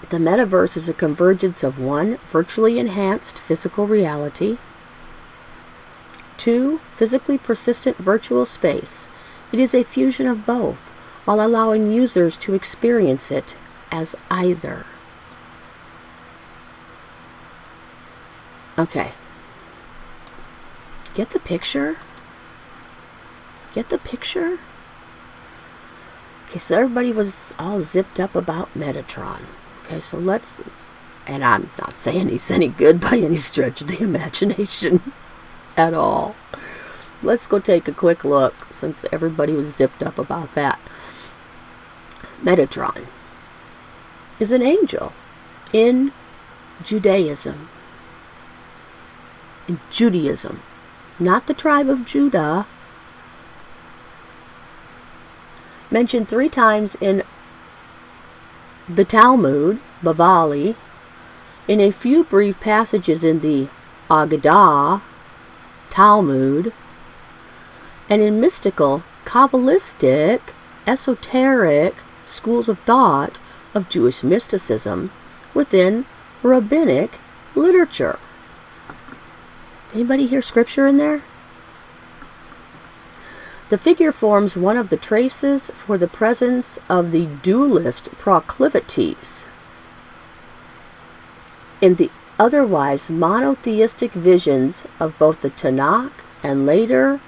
The metaverse is a convergence of 1, virtually enhanced physical reality, 2, physically persistent virtual space. It is a fusion of both, while allowing users to experience it as either. Okay. Get the picture? Get the picture? Okay, so everybody was all zipped up about Metatron. Okay, so let's, and I'm not saying he's any good by any stretch of the imagination at all. Let's go take a quick look, since everybody was zipped up about that. Metatron is an angel in Judaism. In Judaism, not the tribe of Judah. Mentioned 3 times in the Talmud, Bavali, in a few brief passages in the Agadah, Talmud, and in mystical, Kabbalistic, esoteric schools of thought of Jewish mysticism within rabbinic literature. Anybody hear scripture in there? The figure forms one of the traces for the presence of the dualist proclivities in the otherwise monotheistic visions of both the TaNaK and later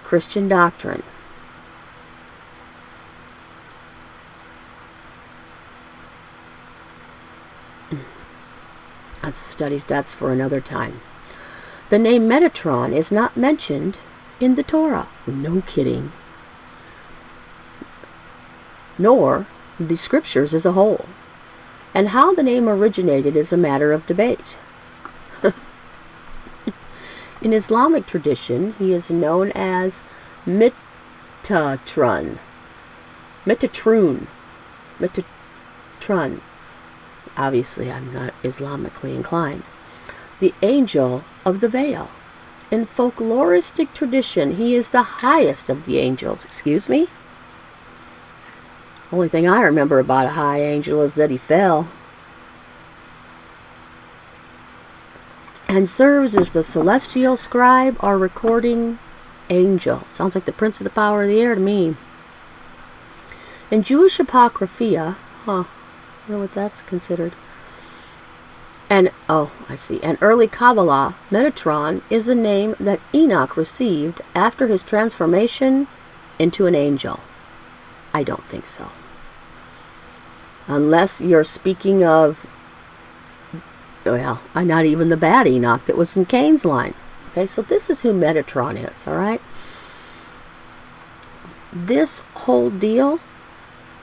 Christian doctrine. That's a study, that's for another time. The name Metatron is not mentioned in the Torah. No kidding. Nor the scriptures as a whole. And how the name originated is a matter of debate. In Islamic tradition, he is known as Metatron. Metatron. Obviously, I'm not Islamically inclined. The angel of the veil. In folkloristic tradition, he is the highest of the angels. Excuse me? Only thing I remember about a high angel is that he fell. And serves as the celestial scribe or recording angel. Sounds like the prince of the power of the air to me. In Jewish apocrypha, I don't know what that's considered. And, I see. And early Kabbalah, Metatron is a name that Enoch received after his transformation into an angel? I don't think so. Unless you're speaking of, well, not even the bad Enoch that was in Cain's line. Okay, so this is who Metatron is, all right? This whole deal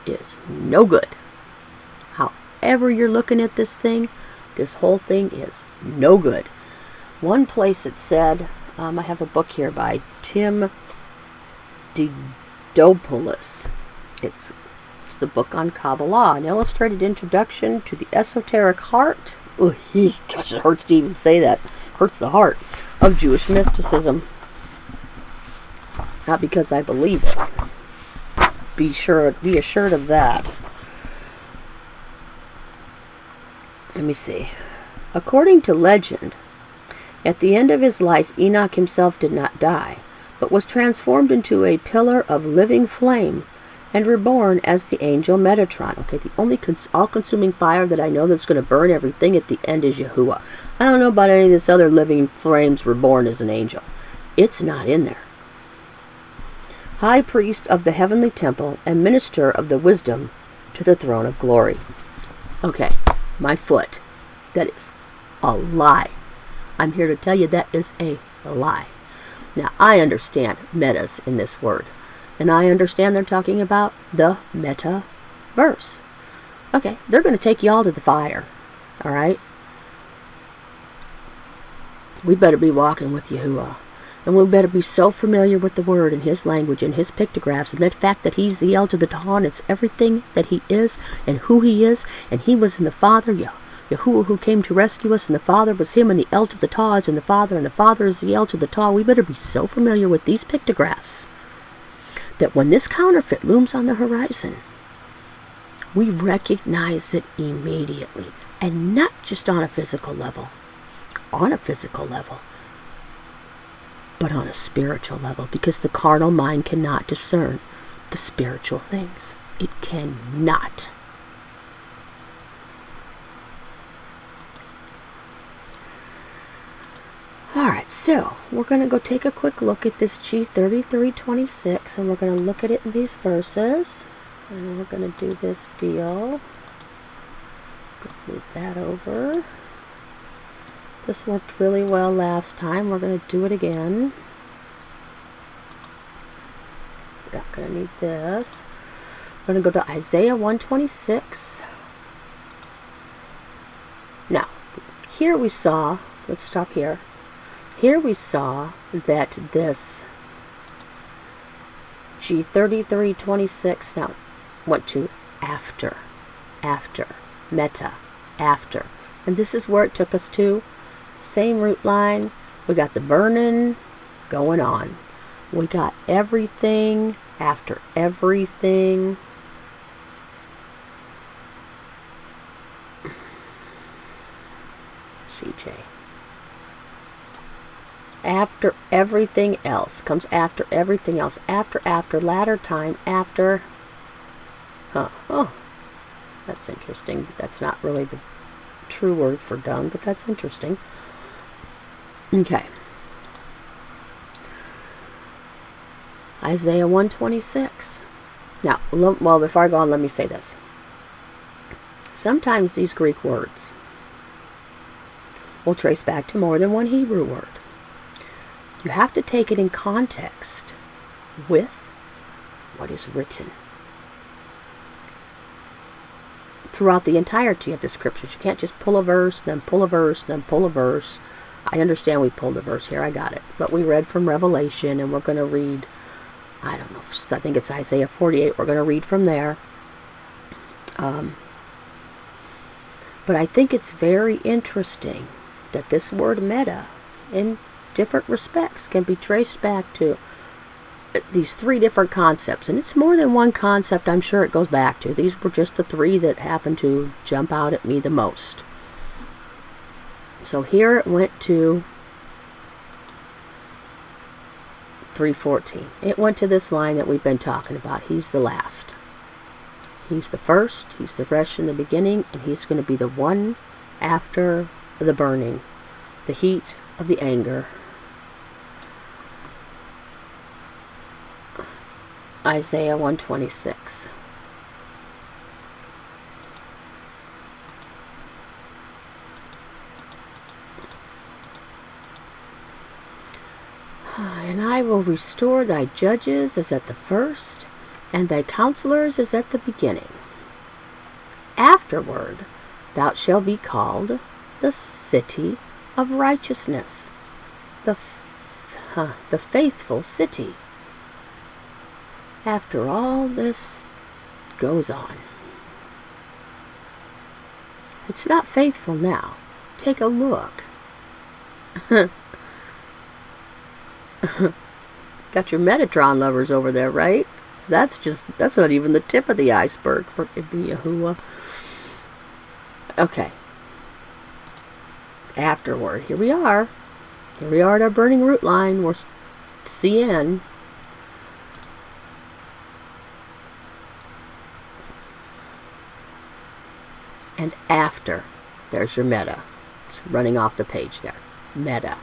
is no good. However you're looking at this thing, this whole thing is no good. One place it said, I have a book here by Tim Didopoulos. It's a book on Kabbalah, an illustrated introduction to the esoteric heart. Oh, gosh, it hurts to even say that. Hurts the heart of Jewish mysticism. Not because I believe it. Be assured of that. Let me see. According to legend, at the end of his life, Enoch himself did not die, but was transformed into a pillar of living flame and reborn as the angel Metatron. Okay, the only all-consuming fire that I know that's going to burn everything at the end is Yahuwah. I don't know about any of this other living flames reborn as an angel. It's not in there. High priest of the heavenly temple and minister of the wisdom to the throne of glory. Okay, my foot. That is a lie. I'm here to tell you that is a lie. Now, I understand metas in this word. And I understand they're talking about the Metaverse. Okay, they're going to take you all to the fire. Alright? We better be walking with Yahuwah. And we better be so familiar with the word and his language and his pictographs and the fact that he's the El to the Ta, and it's everything that he is and who he is. And he was in the Father, Yahuah who came to rescue us, and the Father was him, and the El to the Ta is in the Father, and the Father is the El to the Ta. We better be so familiar with these pictographs that when this counterfeit looms on the horizon, we recognize it immediately. And not just on a physical level. On a physical level. But on a spiritual level. Because the carnal mind cannot discern the spiritual things. It cannot. Alright, so we're going to go take a quick look at this G3326, and we're going to look at it in these verses. And we're going to do this deal. Move that over. This worked really well last time. We're going to do it again. We're not going to need this. We're going to go to Isaiah 126. Now, here we saw, let's stop here. Here we saw that this G3326 now went to after, meta, after. And this is where it took us to. Same root line. We got the burning going on. We got everything after everything. CJ. After everything else. Comes after everything else. After, latter time, after. Huh. Oh. That's interesting. That's not really the true word for dung, but that's interesting. Okay. Isaiah 126. Now, well, before I go on, let me say this. Sometimes these Greek words will trace back to more than one Hebrew word. You have to take it in context with what is written. Throughout the entirety of the scriptures. You can't just pull a verse, then pull a verse, then pull a verse. I understand we pulled a verse here. I got it. But we read from Revelation, and we're going to read, I don't know, I think it's Isaiah 48. We're going to read from there. But I think it's very interesting that this word meta, in different respects, can be traced back to these three different concepts. And it's more than one concept I'm sure it goes back to. These were just the three that happened to jump out at me the most. So here it went to 3:14. It went to this line that we've been talking about. He's the last. He's the first. He's the rest in the beginning. And he's going to be the one after the burning. The heat of the anger. Isaiah 126. And I will restore thy judges as at the first, and thy counselors as at the beginning. Afterward thou shalt be called the city of righteousness, the faithful city. After all this goes on. It's not faithful now. Take a look. Got your Metatron lovers over there, right? That's not even the tip of the iceberg for Yahuwah. Okay. Afterward, here we are. Here we are at our burning root line. We're CN. And after, there's your meta. It's running off the page there. Meta.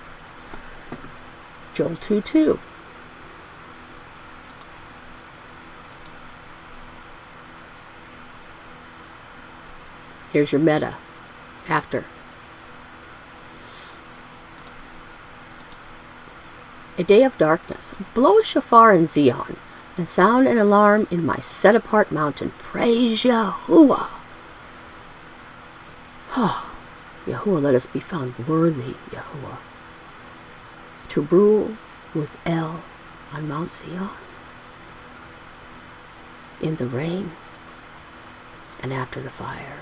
Joel 2:2. Here's your meta. After. A day of darkness. Blow a shofar in Zion, and sound an alarm in my set-apart mountain. Praise Yahuwah. Oh, Yahuwah, let us be found worthy, Yahuwah, to rule with El on Mount Zion, in the rain and after the fire,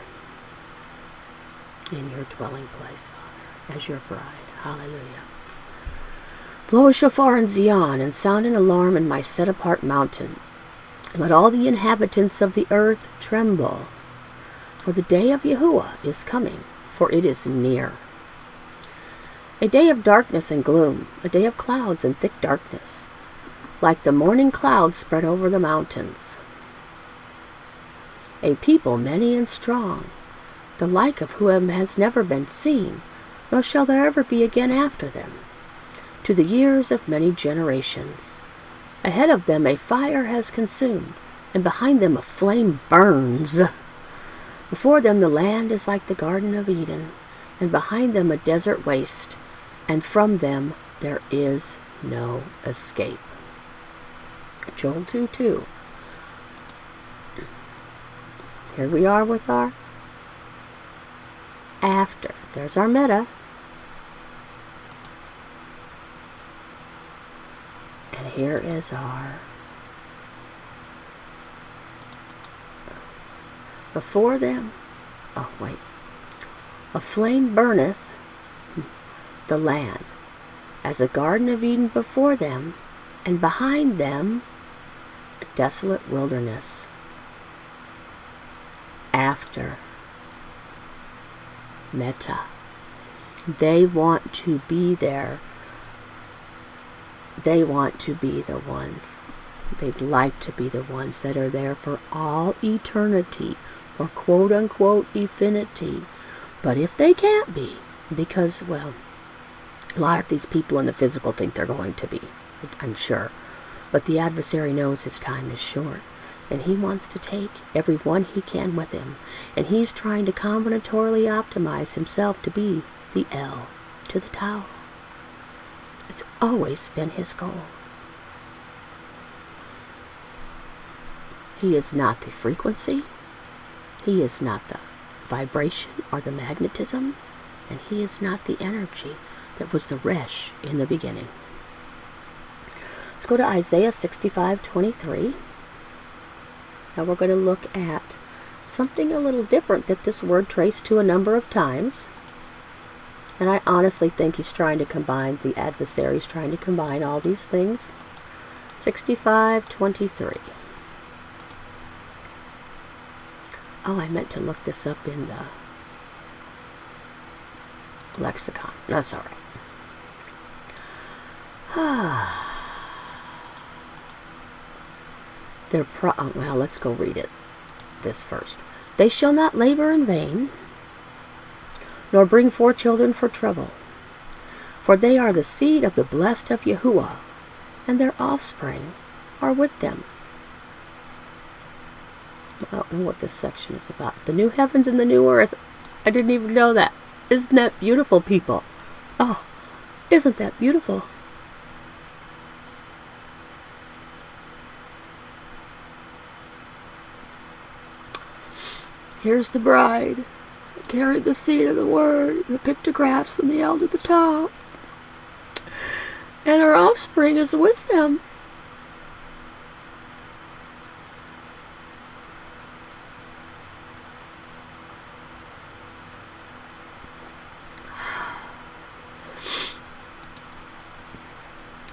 in your dwelling place, Father, as your bride. Hallelujah. Blow a shofar in Zion, and sound an alarm in my set-apart mountain. Let all the inhabitants of the earth tremble, for the day of Yahuwah is coming, for it is near. A day of darkness and gloom, a day of clouds and thick darkness, like the morning clouds spread over the mountains. A people many and strong, the like of whom has never been seen, nor shall there ever be again after them, to the years of many generations. Ahead of them a fire has consumed, and behind them a flame burns. Before them the land is like the Garden of Eden, and behind them a desert waste, and from them there is no escape. Joel 2:2. Here we are with our after. There's our meta. And here is our before them. Oh, wait. A flame burneth the land, as a Garden of Eden before them, and behind them a desolate wilderness. After. Meta. They want to be there. They want to be the ones. They'd like to be the ones that are there for all eternity, for quote-unquote infinity. But if they can't be, because, well, a lot of these people in the physical think they're going to be, I'm sure. But the adversary knows his time is short, and he wants to take everyone he can with him. And he's trying to combinatorially optimize himself to be the L to the Tau. It's always been his goal. He is not the frequency. He is not the vibration or the magnetism. And he is not the energy that was the Resh in the beginning. Let's go to Isaiah 65:23. Now we're going to look at something a little different that this word traced to a number of times. And I honestly think he's trying to combine, the adversary's trying to combine all these things. 65:23. Oh, I meant to look this up in the lexicon. That's all right. Well, let's go read it. This first. They shall not labor in vain, nor bring forth children for trouble. For they are the seed of the blessed of Yahuwah, and their offspring are with them. I don't know what this section is about. The new heavens and the new earth. I didn't even know that. Isn't that beautiful, people? Oh, isn't that beautiful? Here's the bride. Carried the seed of the word, the pictographs, and the elder at the top. And her offspring is with them.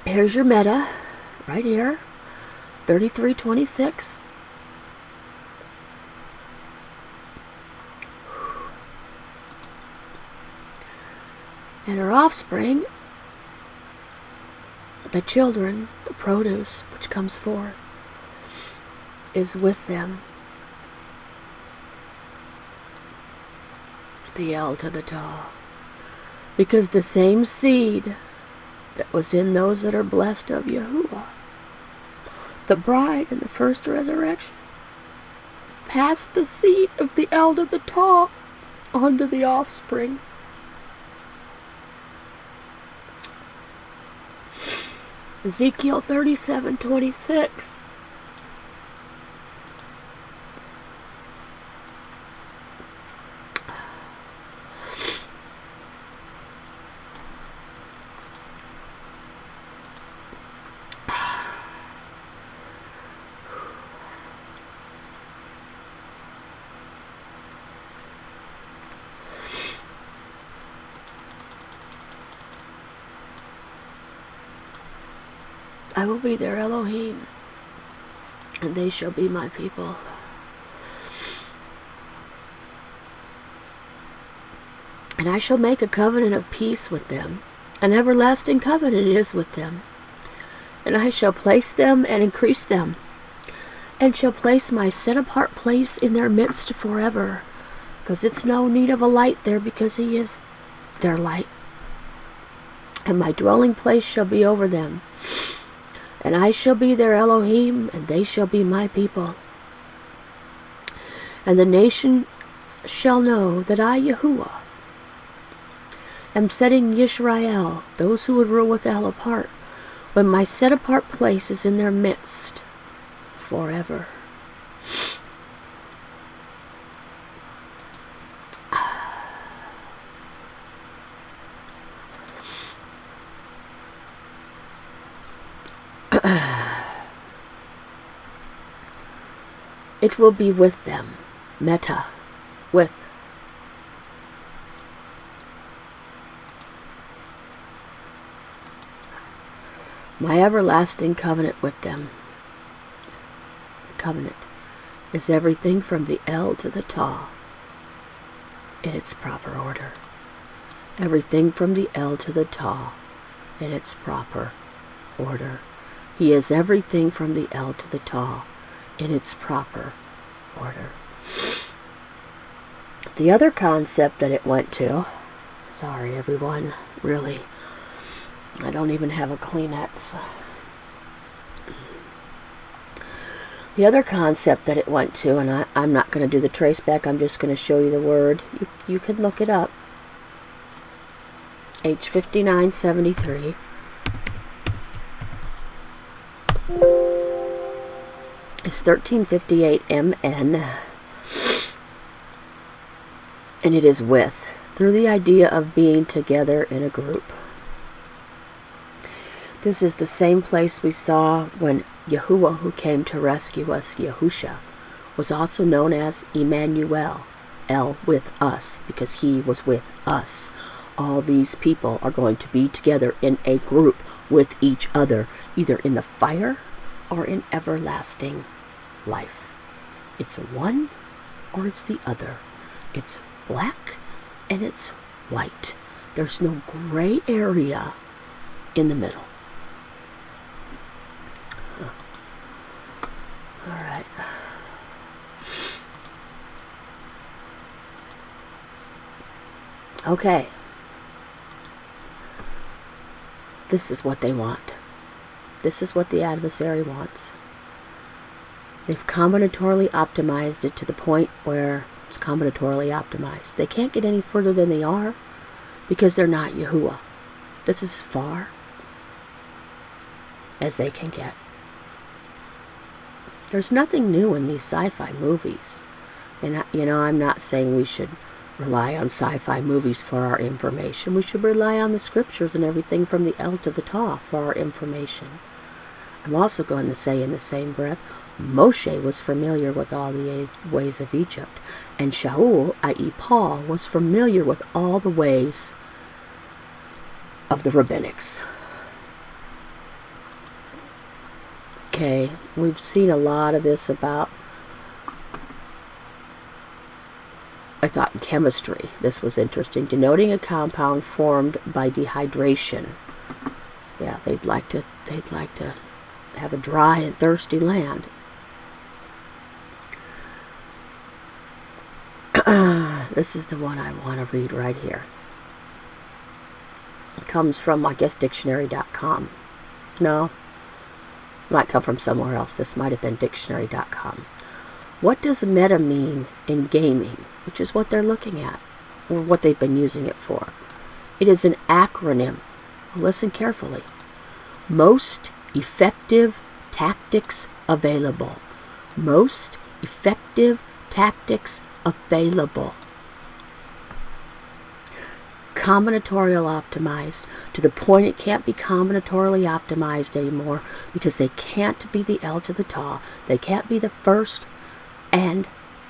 Here's your meta, right here, 3326. And her offspring, the children, the produce which comes forth, is with them. The L to the Taw. Because the same seed that was in those that are blessed of Yahuwah, the bride in the first resurrection, passed the seed of the L to the Taw onto the offspring. Ezekiel 37:26. I will be their Elohim, and they shall be my people. And I shall make a covenant of peace with them. An everlasting covenant is with them. And I shall place them and increase them, and shall place my set-apart place in their midst forever, because it's no need of a light there, because he is their light. And my dwelling place shall be over them. And I shall be their Elohim, and they shall be my people. And the nations shall know that I, Yahuwah, am setting Yisrael, those who would rule with El, apart, when my set-apart place is in their midst forever. It will be with them. Meta. With. My everlasting covenant with them. The covenant is everything from the L to the Taw in its proper order. Everything from the L to the Taw in its proper order. He is everything from the L to the Taw in its proper order. The other concept that it went to, sorry everyone, really, I don't even have a Kleenex. The other concept that it went to, and I'm not going to do the trace back, I'm just going to show you the word. You can look it up. H5973. It's 1358 MN, and it is with, through the idea of being together in a group. This is the same place we saw when Yahuah who came to rescue us, Yahusha, was also known as Emmanuel, El with us, because he was with us. All these people are going to be together in a group with each other, either in the fire or in everlasting life. It's one or it's the other. It's black and it's white. There's no gray area in the middle. All right. Okay. This is what they want. This is what the adversary wants. They've combinatorially optimized it to the point where it's combinatorially optimized. They can't get any further than they are because they're not Yahuwah. This is as far as they can get. There's nothing new in these sci-fi movies. And, I'm not saying we should rely on sci-fi movies for our information. We should rely on the scriptures and everything from the El to the Ta for our information. I'm also going to say in the same breath, Moshe was familiar with all the ways of Egypt, and Shaul, i.e. Paul, was familiar with all the ways of the rabbinics. Okay, we've seen a lot of this about, I thought in chemistry, this was interesting, denoting a compound formed by dehydration. Yeah, they'd like to have a dry and thirsty land. This is the one I want to read right here. It comes from, I guess, dictionary.com. No, it might come from somewhere else. This might have been dictionary.com. What does meta mean in gaming, which is what they're looking at, or what they've been using it for? It is an acronym. Listen carefully. Most effective tactics available. Most effective tactics available. Combinatorial optimized to the point it can't be combinatorially optimized anymore because they can't be the El to the Ta. They can't be the first and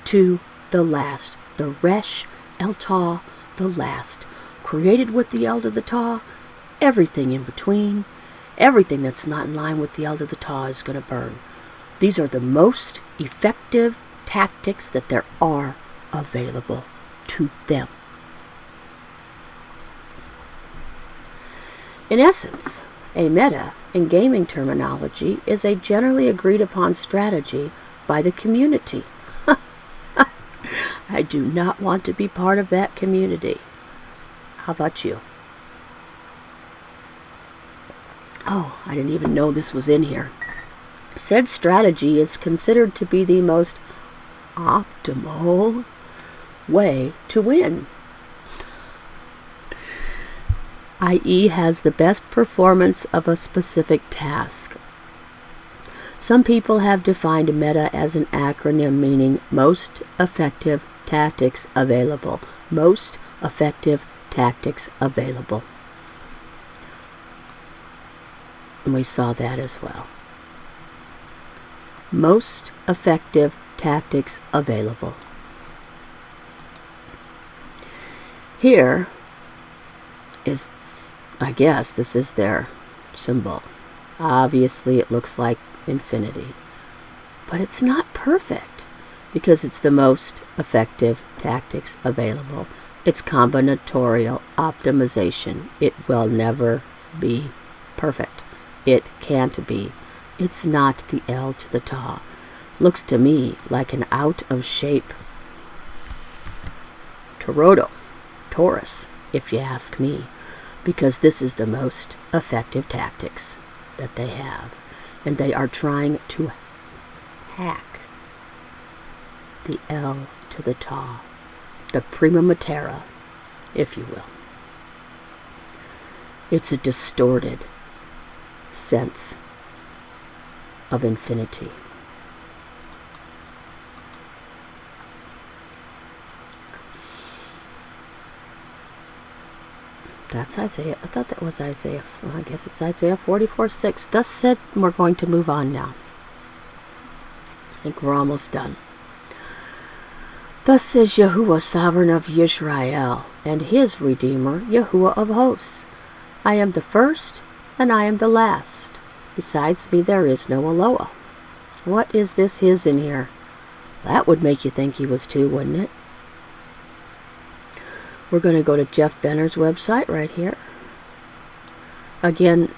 to the last. The Resh, El Ta, the last. Created with the El to the Ta, everything in between, everything that's not in line with the El to the Ta is going to burn. These are the most effective tactics that there are available to them. In essence, a meta, in gaming terminology, is a generally agreed upon strategy by the community. I do not want to be part of that community. How about you? Oh, I didn't even know this was in here. Said strategy is considered to be the most optimal way to win, i.e. has the best performance of a specific task. Some people have defined meta as an acronym meaning most effective tactics available. Most effective tactics available. And we saw that as well. Most effective tactics available. Here is, I guess, this is their symbol. Obviously, it looks like infinity. But it's not perfect because it's the most effective tactics available. It's combinatorial optimization. It will never be perfect. It can't be. It's not the El to the Ta. Looks to me like an out-of-shape Taurus, if you ask me, because this is the most effective tactics that they have. And they are trying to hack the El to the Ta, the prima matera, if you will. It's a distorted sense of infinity. That's Isaiah. I thought that was Isaiah. Well, I guess it's Isaiah 44:6. Thus said, we're going to move on now. I think we're almost done. Thus says Yahuwah, sovereign of Yisrael, and his Redeemer, Yahuwah of hosts. I am the first, and I am the last. Besides me there is no Eloah. What is this his in here? That would make you think he was two, wouldn't it? We're going to go to Jeff Benner's website right here. Again,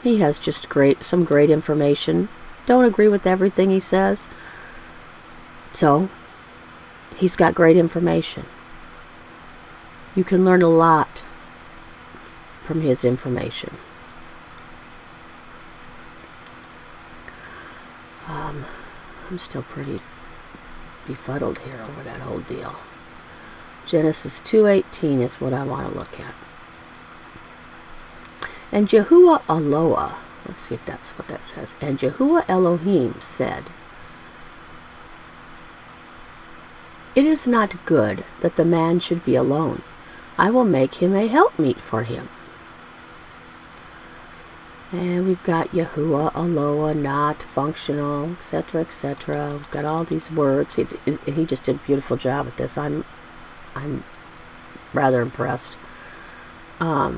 he has just some great information. Don't agree with everything he says. So, he's got great information. You can learn a lot from his information. I'm still pretty befuddled here over that whole deal. Genesis 2:18 is what I want to look at. And Yahuah Eloah, let's see if that's what that says. And Yahuwah Elohim said, "It is not good that the man should be alone. I will make him a helpmeet for him." And we've got Yahuah Eloah, not functional, etc., etc. We've got all these words. He just did a beautiful job at this. I'm rather impressed. I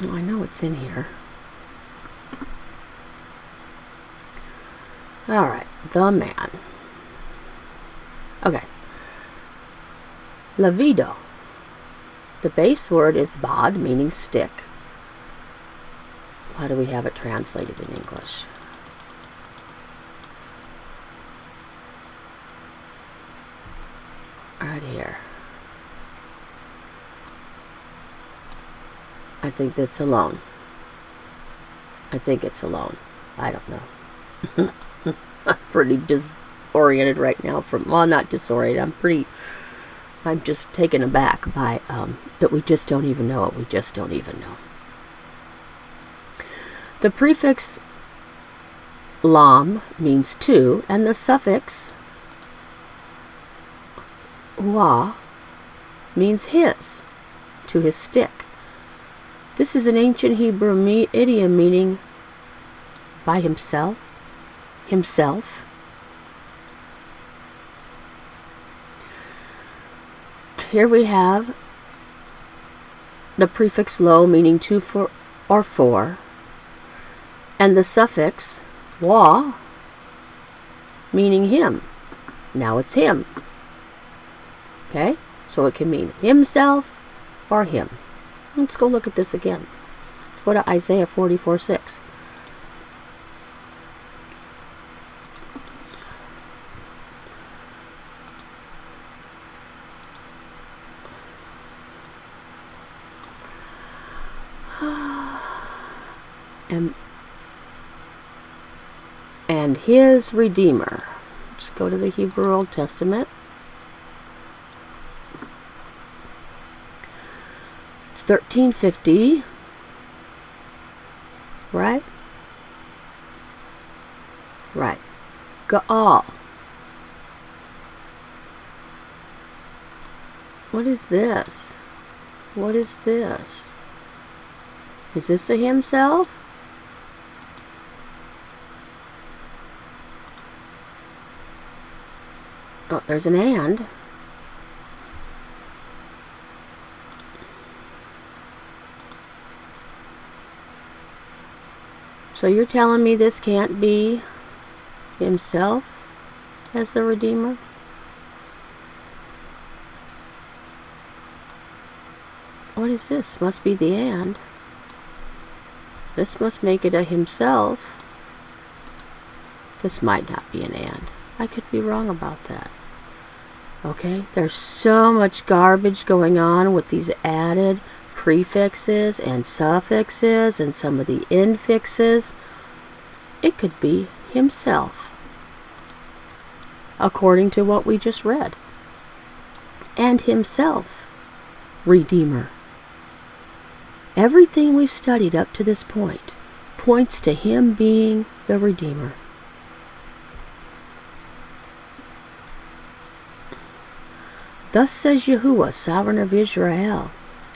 know it's in here. All right, the man. Okay. Lavido. The base word is bod, meaning stick. How do we have it translated in English? Right here. I think that's alone. I think it's alone. I don't know. I'm pretty disoriented right now well, not disoriented. I'm just taken aback by that we just don't even know it. We just don't even know. The prefix lam means two, and the suffix wa means his, to his stick. This is an ancient Hebrew idiom meaning by himself. Here we have the prefix lo meaning two or four, and the suffix wa meaning him. Now it's him. Okay? So it can mean himself or him. Let's go look at this again. Let's go to Isaiah 44:6. And his Redeemer. Let's go to the Hebrew Old Testament. It's 1350, right? Right. Gaal. What is this? What is this? Is this a himself? Oh, there's an and. So you're telling me this can't be himself as the Redeemer? What is this? Must be the and. This must make it a himself. This might not be an and. I could be wrong about that. Okay? There's so much garbage going on with these added prefixes and suffixes and some of the infixes. It could be himself, according to what we just read. And himself, Redeemer. Everything we've studied up to this point points to him being the Redeemer. Thus says Yahuwah, sovereign of Israel,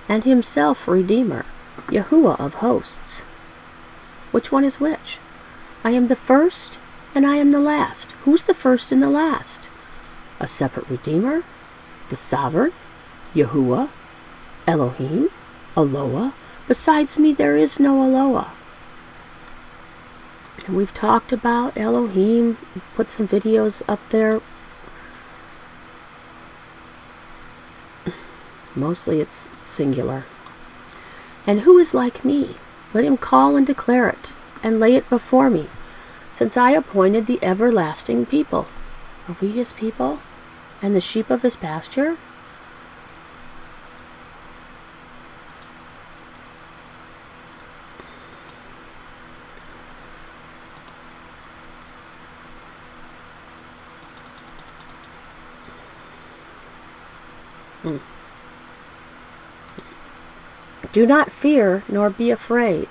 and himself Redeemer, Yahuwah of hosts. Which one is which? I am the first, and I am the last. Who's the first and the last? A separate Redeemer? The sovereign? Yahuwah? Elohim? Eloah? Besides me there is no Eloah. And we've talked about Elohim, put some videos up there. Mostly it's singular. And who is like me? Let him call and declare it, and lay it before me, since I appointed the everlasting people. Are we his people, and the sheep of his pasture? Do not fear, nor be afraid.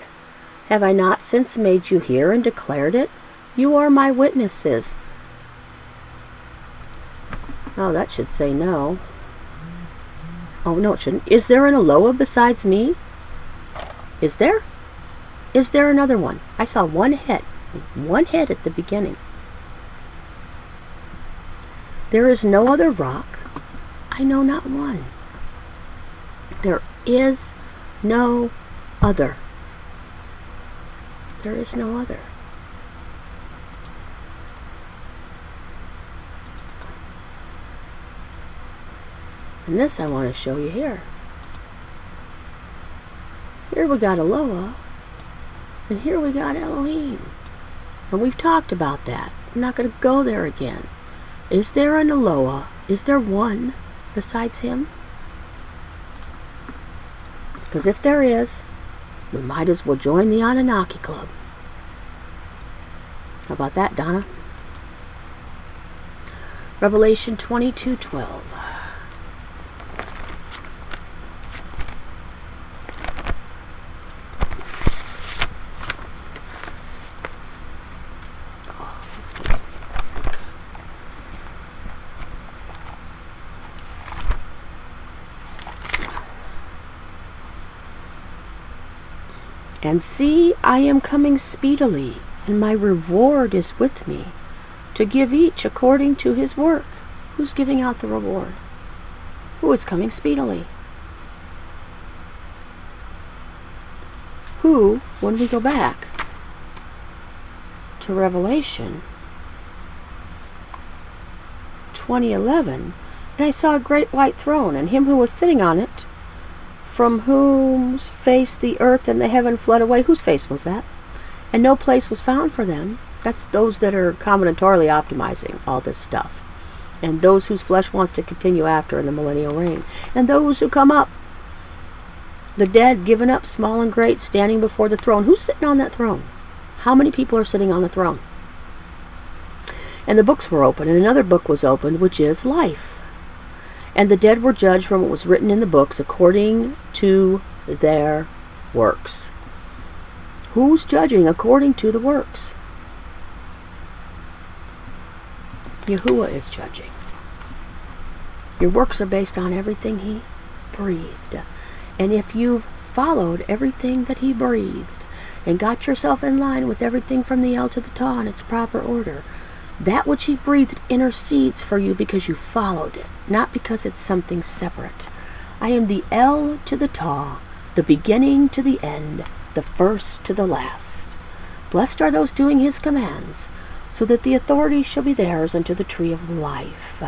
Have I not since made you hear and declared it? You are my witnesses. Oh, that should say no. Oh, no, it shouldn't. Is there an Eloah besides me? Is there? Is there another one? I saw one head. One head at the beginning. There is no other rock. I know not one. There is no other. There is no other. And this I want to show you here. Here we got Eloah, and here we got Elohim. And we've talked about that. I'm not going to go there again. Is there an Eloah? Is there one besides him? Because if there is, we might as well join the Anunnaki Club. How about that, Donna? Revelation 22:12. And see, I am coming speedily, and my reward is with me, to give each according to his work. Who's giving out the reward? Who is coming speedily? Who, when we go back to Revelation 20:11, and I saw a great white throne, and him who was sitting on it, from whose face the earth and the heaven fled away. Whose face was that? And no place was found for them. That's those that are combinatorially optimizing all this stuff. And those whose flesh wants to continue after in the millennial reign. And those who come up. The dead, given up, small and great, standing before the throne. Who's sitting on that throne? How many people are sitting on the throne? And the books were opened, and another book was opened, which is life. And the dead were judged from what was written in the books according to their works. Who's judging according to the works? Yahuwah is judging. Your works are based on everything he breathed. And if you've followed everything that he breathed and got yourself in line with everything from the El to the Ta in its proper order, that which he breathed intercedes for you because you followed it, not because it's something separate. I am the El to the Ta, the beginning to the end, the first to the last. Blessed are those doing his commands, so that the authority shall be theirs unto the tree of life,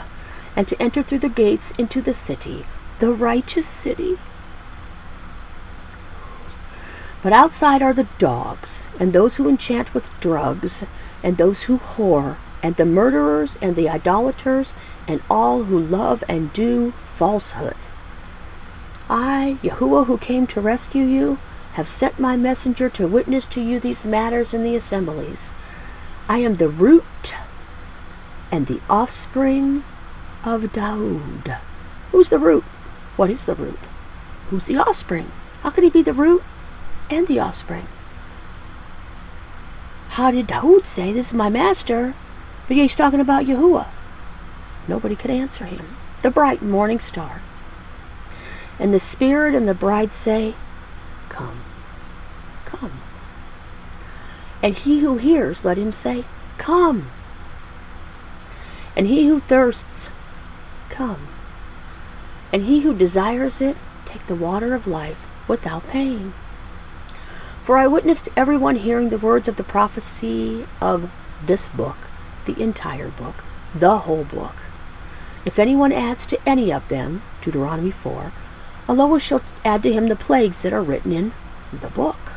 and to enter through the gates into the city, the righteous city. But outside are the dogs, and those who enchant with drugs, and those who whore, and the murderers, and the idolaters, and all who love and do falsehood. I, Yahuwah, who came to rescue you, have sent my messenger to witness to you these matters in the assemblies. I am the root and the offspring of Daoud. Who's the root? What is the root? Who's the offspring? How can he be the root and the offspring? How did Daoud say, this is my master? But he's talking about Yahuwah. Nobody could answer him. The bright morning star. And the Spirit and the bride say, come, come. And he who hears, let him say, come. And he who thirsts, come. And he who desires it, take the water of life without pain. For I witnessed everyone hearing the words of the prophecy of this book, the entire book, the whole book. If anyone adds to any of them, Deuteronomy 4, Allah shall add to him the plagues that are written in the book,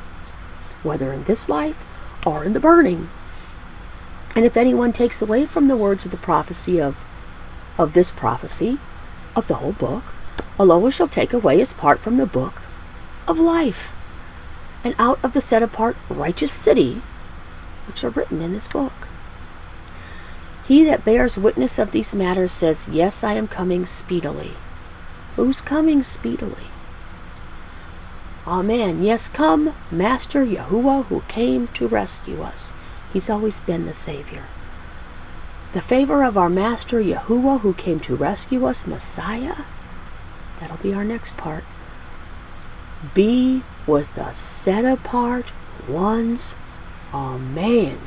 whether in this life or in the burning. And if anyone takes away from the words of the prophecy of this prophecy, of the whole book, Allah shall take away his part from the book of life, and out of the set apart righteous city, which are written in this book. He that bears witness of these matters says, yes, I am coming speedily. who's coming speedily. Amen. Yes, come, Master Yahuah who came to rescue us. He's always been the Savior. The favor of our Master Yahuwah who came to rescue us, Messiah. That'll be our next part. Be with the set apart ones. Amen.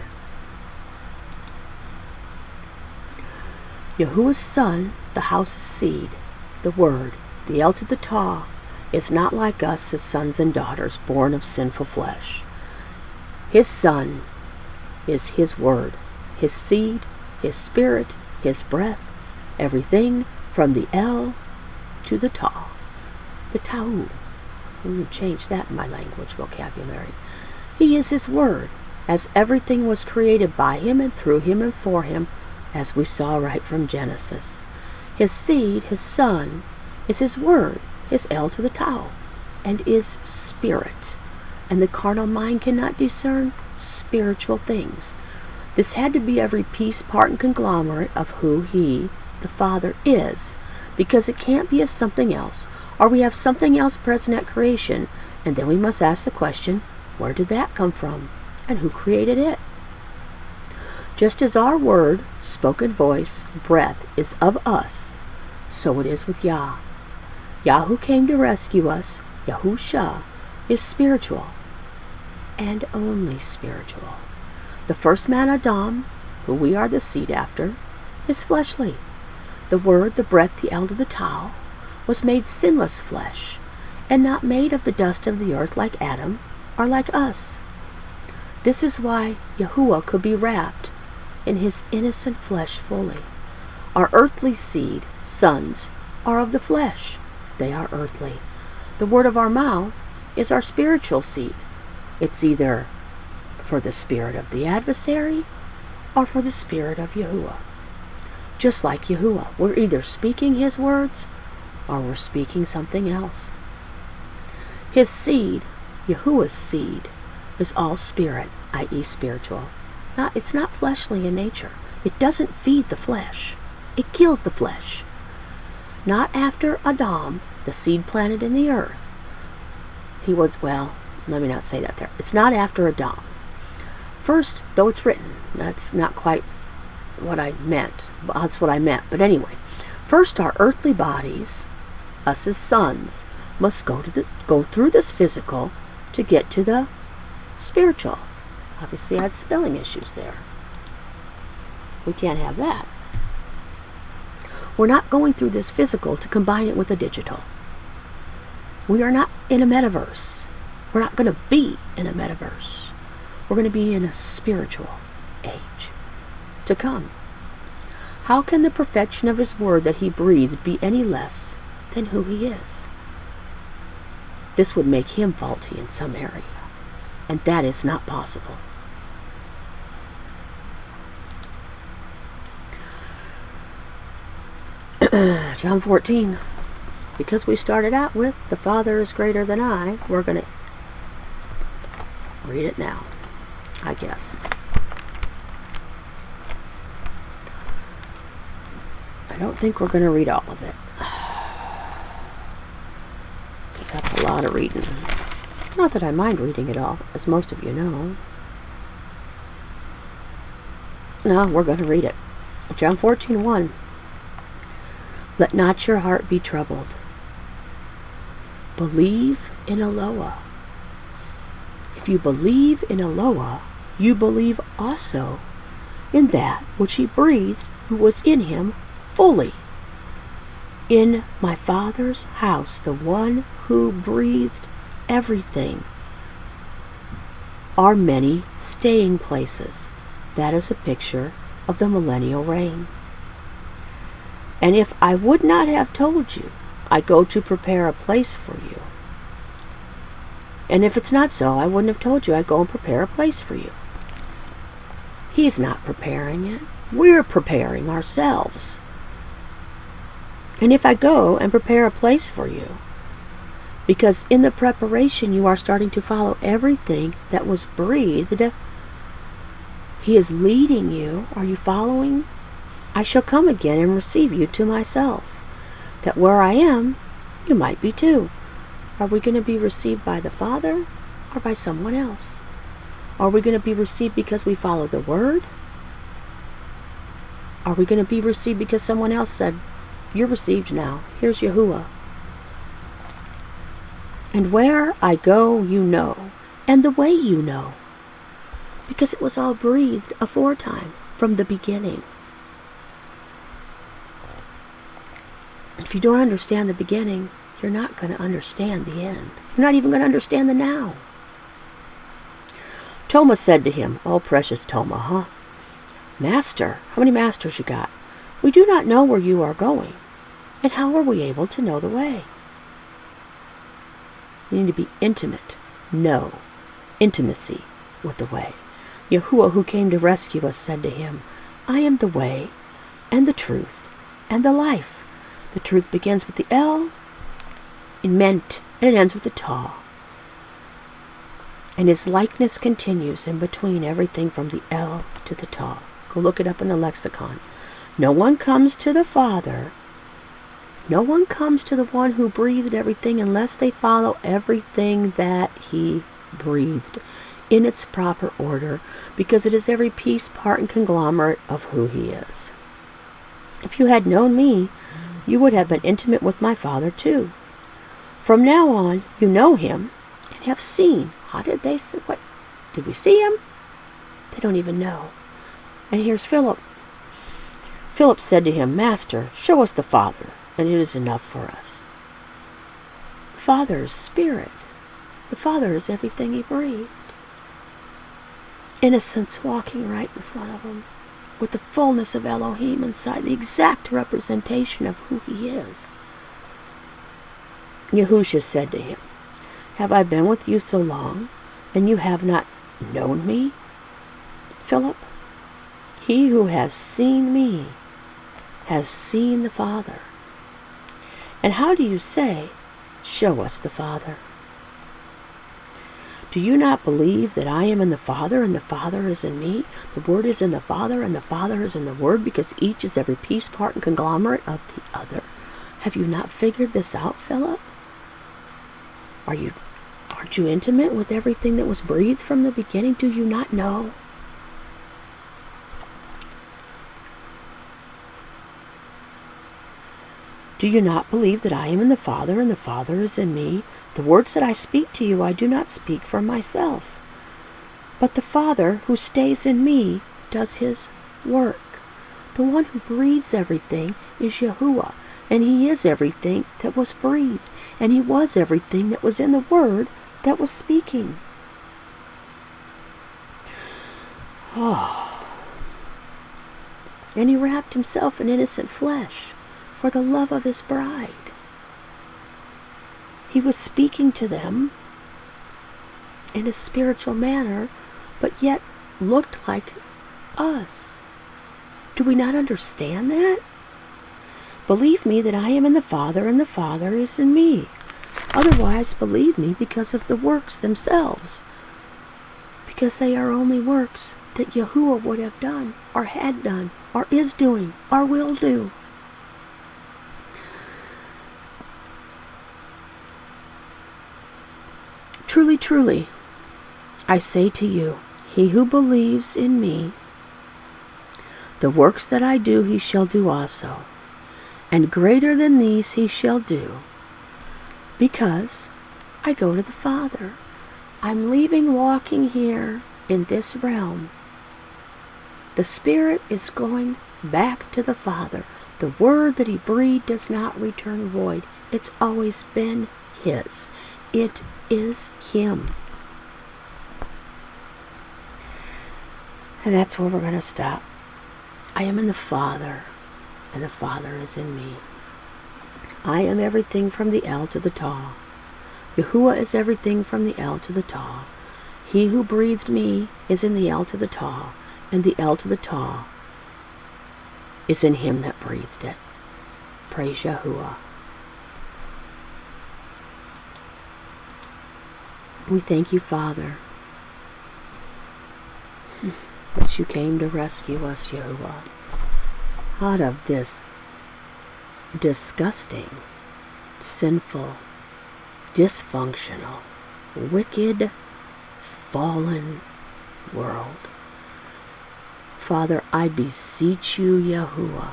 Yahuwah's Son, the house's seed, the Word, the El to the Ta, is not like us, his sons and daughters, born of sinful flesh. His Son is his Word, his seed, his spirit, his breath, everything from the El to the Ta, the Tau. I'm going to change that in my language vocabulary. He is his Word, as everything was created by him and through him and for him, as we saw right from Genesis. His seed, his Son, is his Word, his El to the Tau, and is spirit. And the carnal mind cannot discern spiritual things. This had to be every piece, part, and conglomerate of who he, the Father, is, because it can't be of something else, or we have something else present at creation, and then we must ask the question, where did that come from, and who created it? Just as our word, spoken voice, breath is of us, so it is with Yah. Yah who came to rescue us, Yahusha, is spiritual, and only spiritual. The first man, Adam, who we are the seed after, is fleshly. The Word, the breath, the El to the Tau, was made sinless flesh, and not made of the dust of the earth like Adam, or like us. This is why Yahuwah could be wrapped in his innocent flesh fully. Our earthly seed, sons, are of the flesh. They are earthly. The word of our mouth is our spiritual seed. It's either for the spirit of the adversary or for the spirit of Yahuwah. Just like Yahuwah, we're either speaking his words or we're speaking something else. His seed, Yahuwah's seed, is all spirit, i.e. spiritual. It's not fleshly in nature. It doesn't feed the flesh. It kills the flesh. Not after Adam, the seed planted in the earth. Let me not say that there. It's not after Adam. First, though it's written, that's not quite what I meant. That's what I meant. But anyway, first our earthly bodies, us as sons, must go through this physical to get to the spiritual. Obviously, I had spelling issues there. We can't have that. We're not going through this physical to combine it with the digital. We are not in a metaverse. We're not going to be in a metaverse. We're going to be in a spiritual age to come. How can the perfection of his word that he breathed be any less than who he is? This would make him faulty in some area, and that is not possible. John 14. Because we started out with the Father is greater than I, we're going to read it now, I guess. I don't think we're going to read all of it. That's a lot of reading. Not that I mind reading it all, as most of you know. No, we're going to read it. John 14:1. Let not your heart be troubled. Believe in Eloah. If you believe in Eloah, you believe also in that which he breathed, who was in him fully. In my Father's house, the one who breathed everything, are many staying places. That is a picture of the millennial reign. And if I would not have told you, I go to prepare a place for you. And if it's not so, I wouldn't have told you I go and prepare a place for you. He's not preparing it. We're preparing ourselves. And if I go and prepare a place for you, because in the preparation you are starting to follow everything that was breathed, he is leading you. Are you following? I shall come again and receive you to myself, that where I am, You might be too. Are we going to be received by the Father or by someone else? Are we going to be received because we follow the Word? Are we going to be received because someone else said, you're received now. Here's Yahuwah. And where I go, you know, and the way you know, because it was all breathed aforetime from the beginning. If you don't understand the beginning, you're not going to understand the end. You're not even going to understand the now. Toma said to him, oh, precious Toma, huh? Master, how many masters you got? We do not know where you are going. And how are we able to know the way? You need to be intimate. Know. Intimacy with the way. Yahuah, who came to rescue us, said to him, I am the way, and the truth, and the life. The truth begins with the L, in Ment, and it ends with the Ta. And his likeness continues in between everything from the L to the Ta. Go look it up in the lexicon. No one comes to the Father. No one comes to the one who breathed everything unless they follow everything that he breathed in its proper order, because it is every piece, part, and conglomerate of who he is. If you had known me, you would have been intimate with my Father too. From now on, you know him and have seen. How did they see? What? Did we see him? They don't even know. And here's Philip. Philip said to him, Master, show us the Father, and it is enough for us. The Father is spirit. The Father is everything he breathed. Innocence walking right in front of him, with the fullness of Elohim inside, the exact representation of who he is. Yahusha said to him, have I been with you so long, and you have not known me? Philip, he who has seen me has seen the Father. And how do you say, show us the Father? Do you not believe that I am in the Father, and the Father is in me? The Word is in the Father, and the Father is in the Word, because each is every piece, part, and conglomerate of the other. Have you not figured this out, Philip? Aren't you intimate with everything that was breathed from the beginning? Do you not know? Do you not believe that I am in the Father, and the Father is in me? The words that I speak to you, I do not speak for myself. But the Father, who stays in me, does his work. The one who breathes everything is Yahuwah, and he is everything that was breathed, and he was everything that was in the Word that was speaking. Oh. And he wrapped himself in innocent flesh for the love of his bride. He was speaking to them in a spiritual manner, but yet looked like us. Do we not understand that? Believe me that I am in the Father, and the Father is in me. Otherwise, believe me because of the works themselves, because they are only works that Yahuwah would have done, or had done, or is doing, or will do. Truly, truly, I say to you, he who believes in me, the works that I do he shall do also, and greater than these he shall do, because I go to the Father. I'm leaving walking here in this realm. The Spirit is going back to the Father. The word that he breathed does not return void. It's always been his. It is him. And that's where we're going to stop. I am in the Father, and the Father is in me. I am everything from the L to the Ta. Yahuwah is everything from the L to the Ta. He who breathed me is in the L to the Ta, and the L to the Ta is in him that breathed it. Praise Yahuwah. We thank you, Father, that you came to rescue us, Yahuwah, out of this disgusting sinful, dysfunctional, wicked, fallen world. Father, I beseech you, Yahuwah,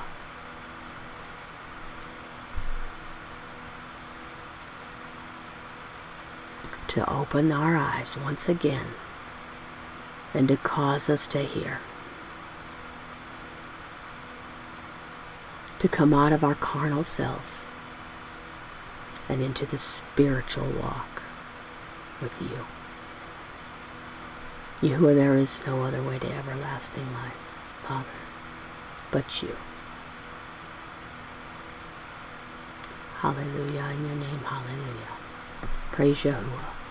to open our eyes once again and to cause us to hear, to come out of our carnal selves and into the spiritual walk with you. Yahuwah, there is no other way to everlasting life, Father, but you. Hallelujah, in your name, hallelujah. Praise Yahuwah.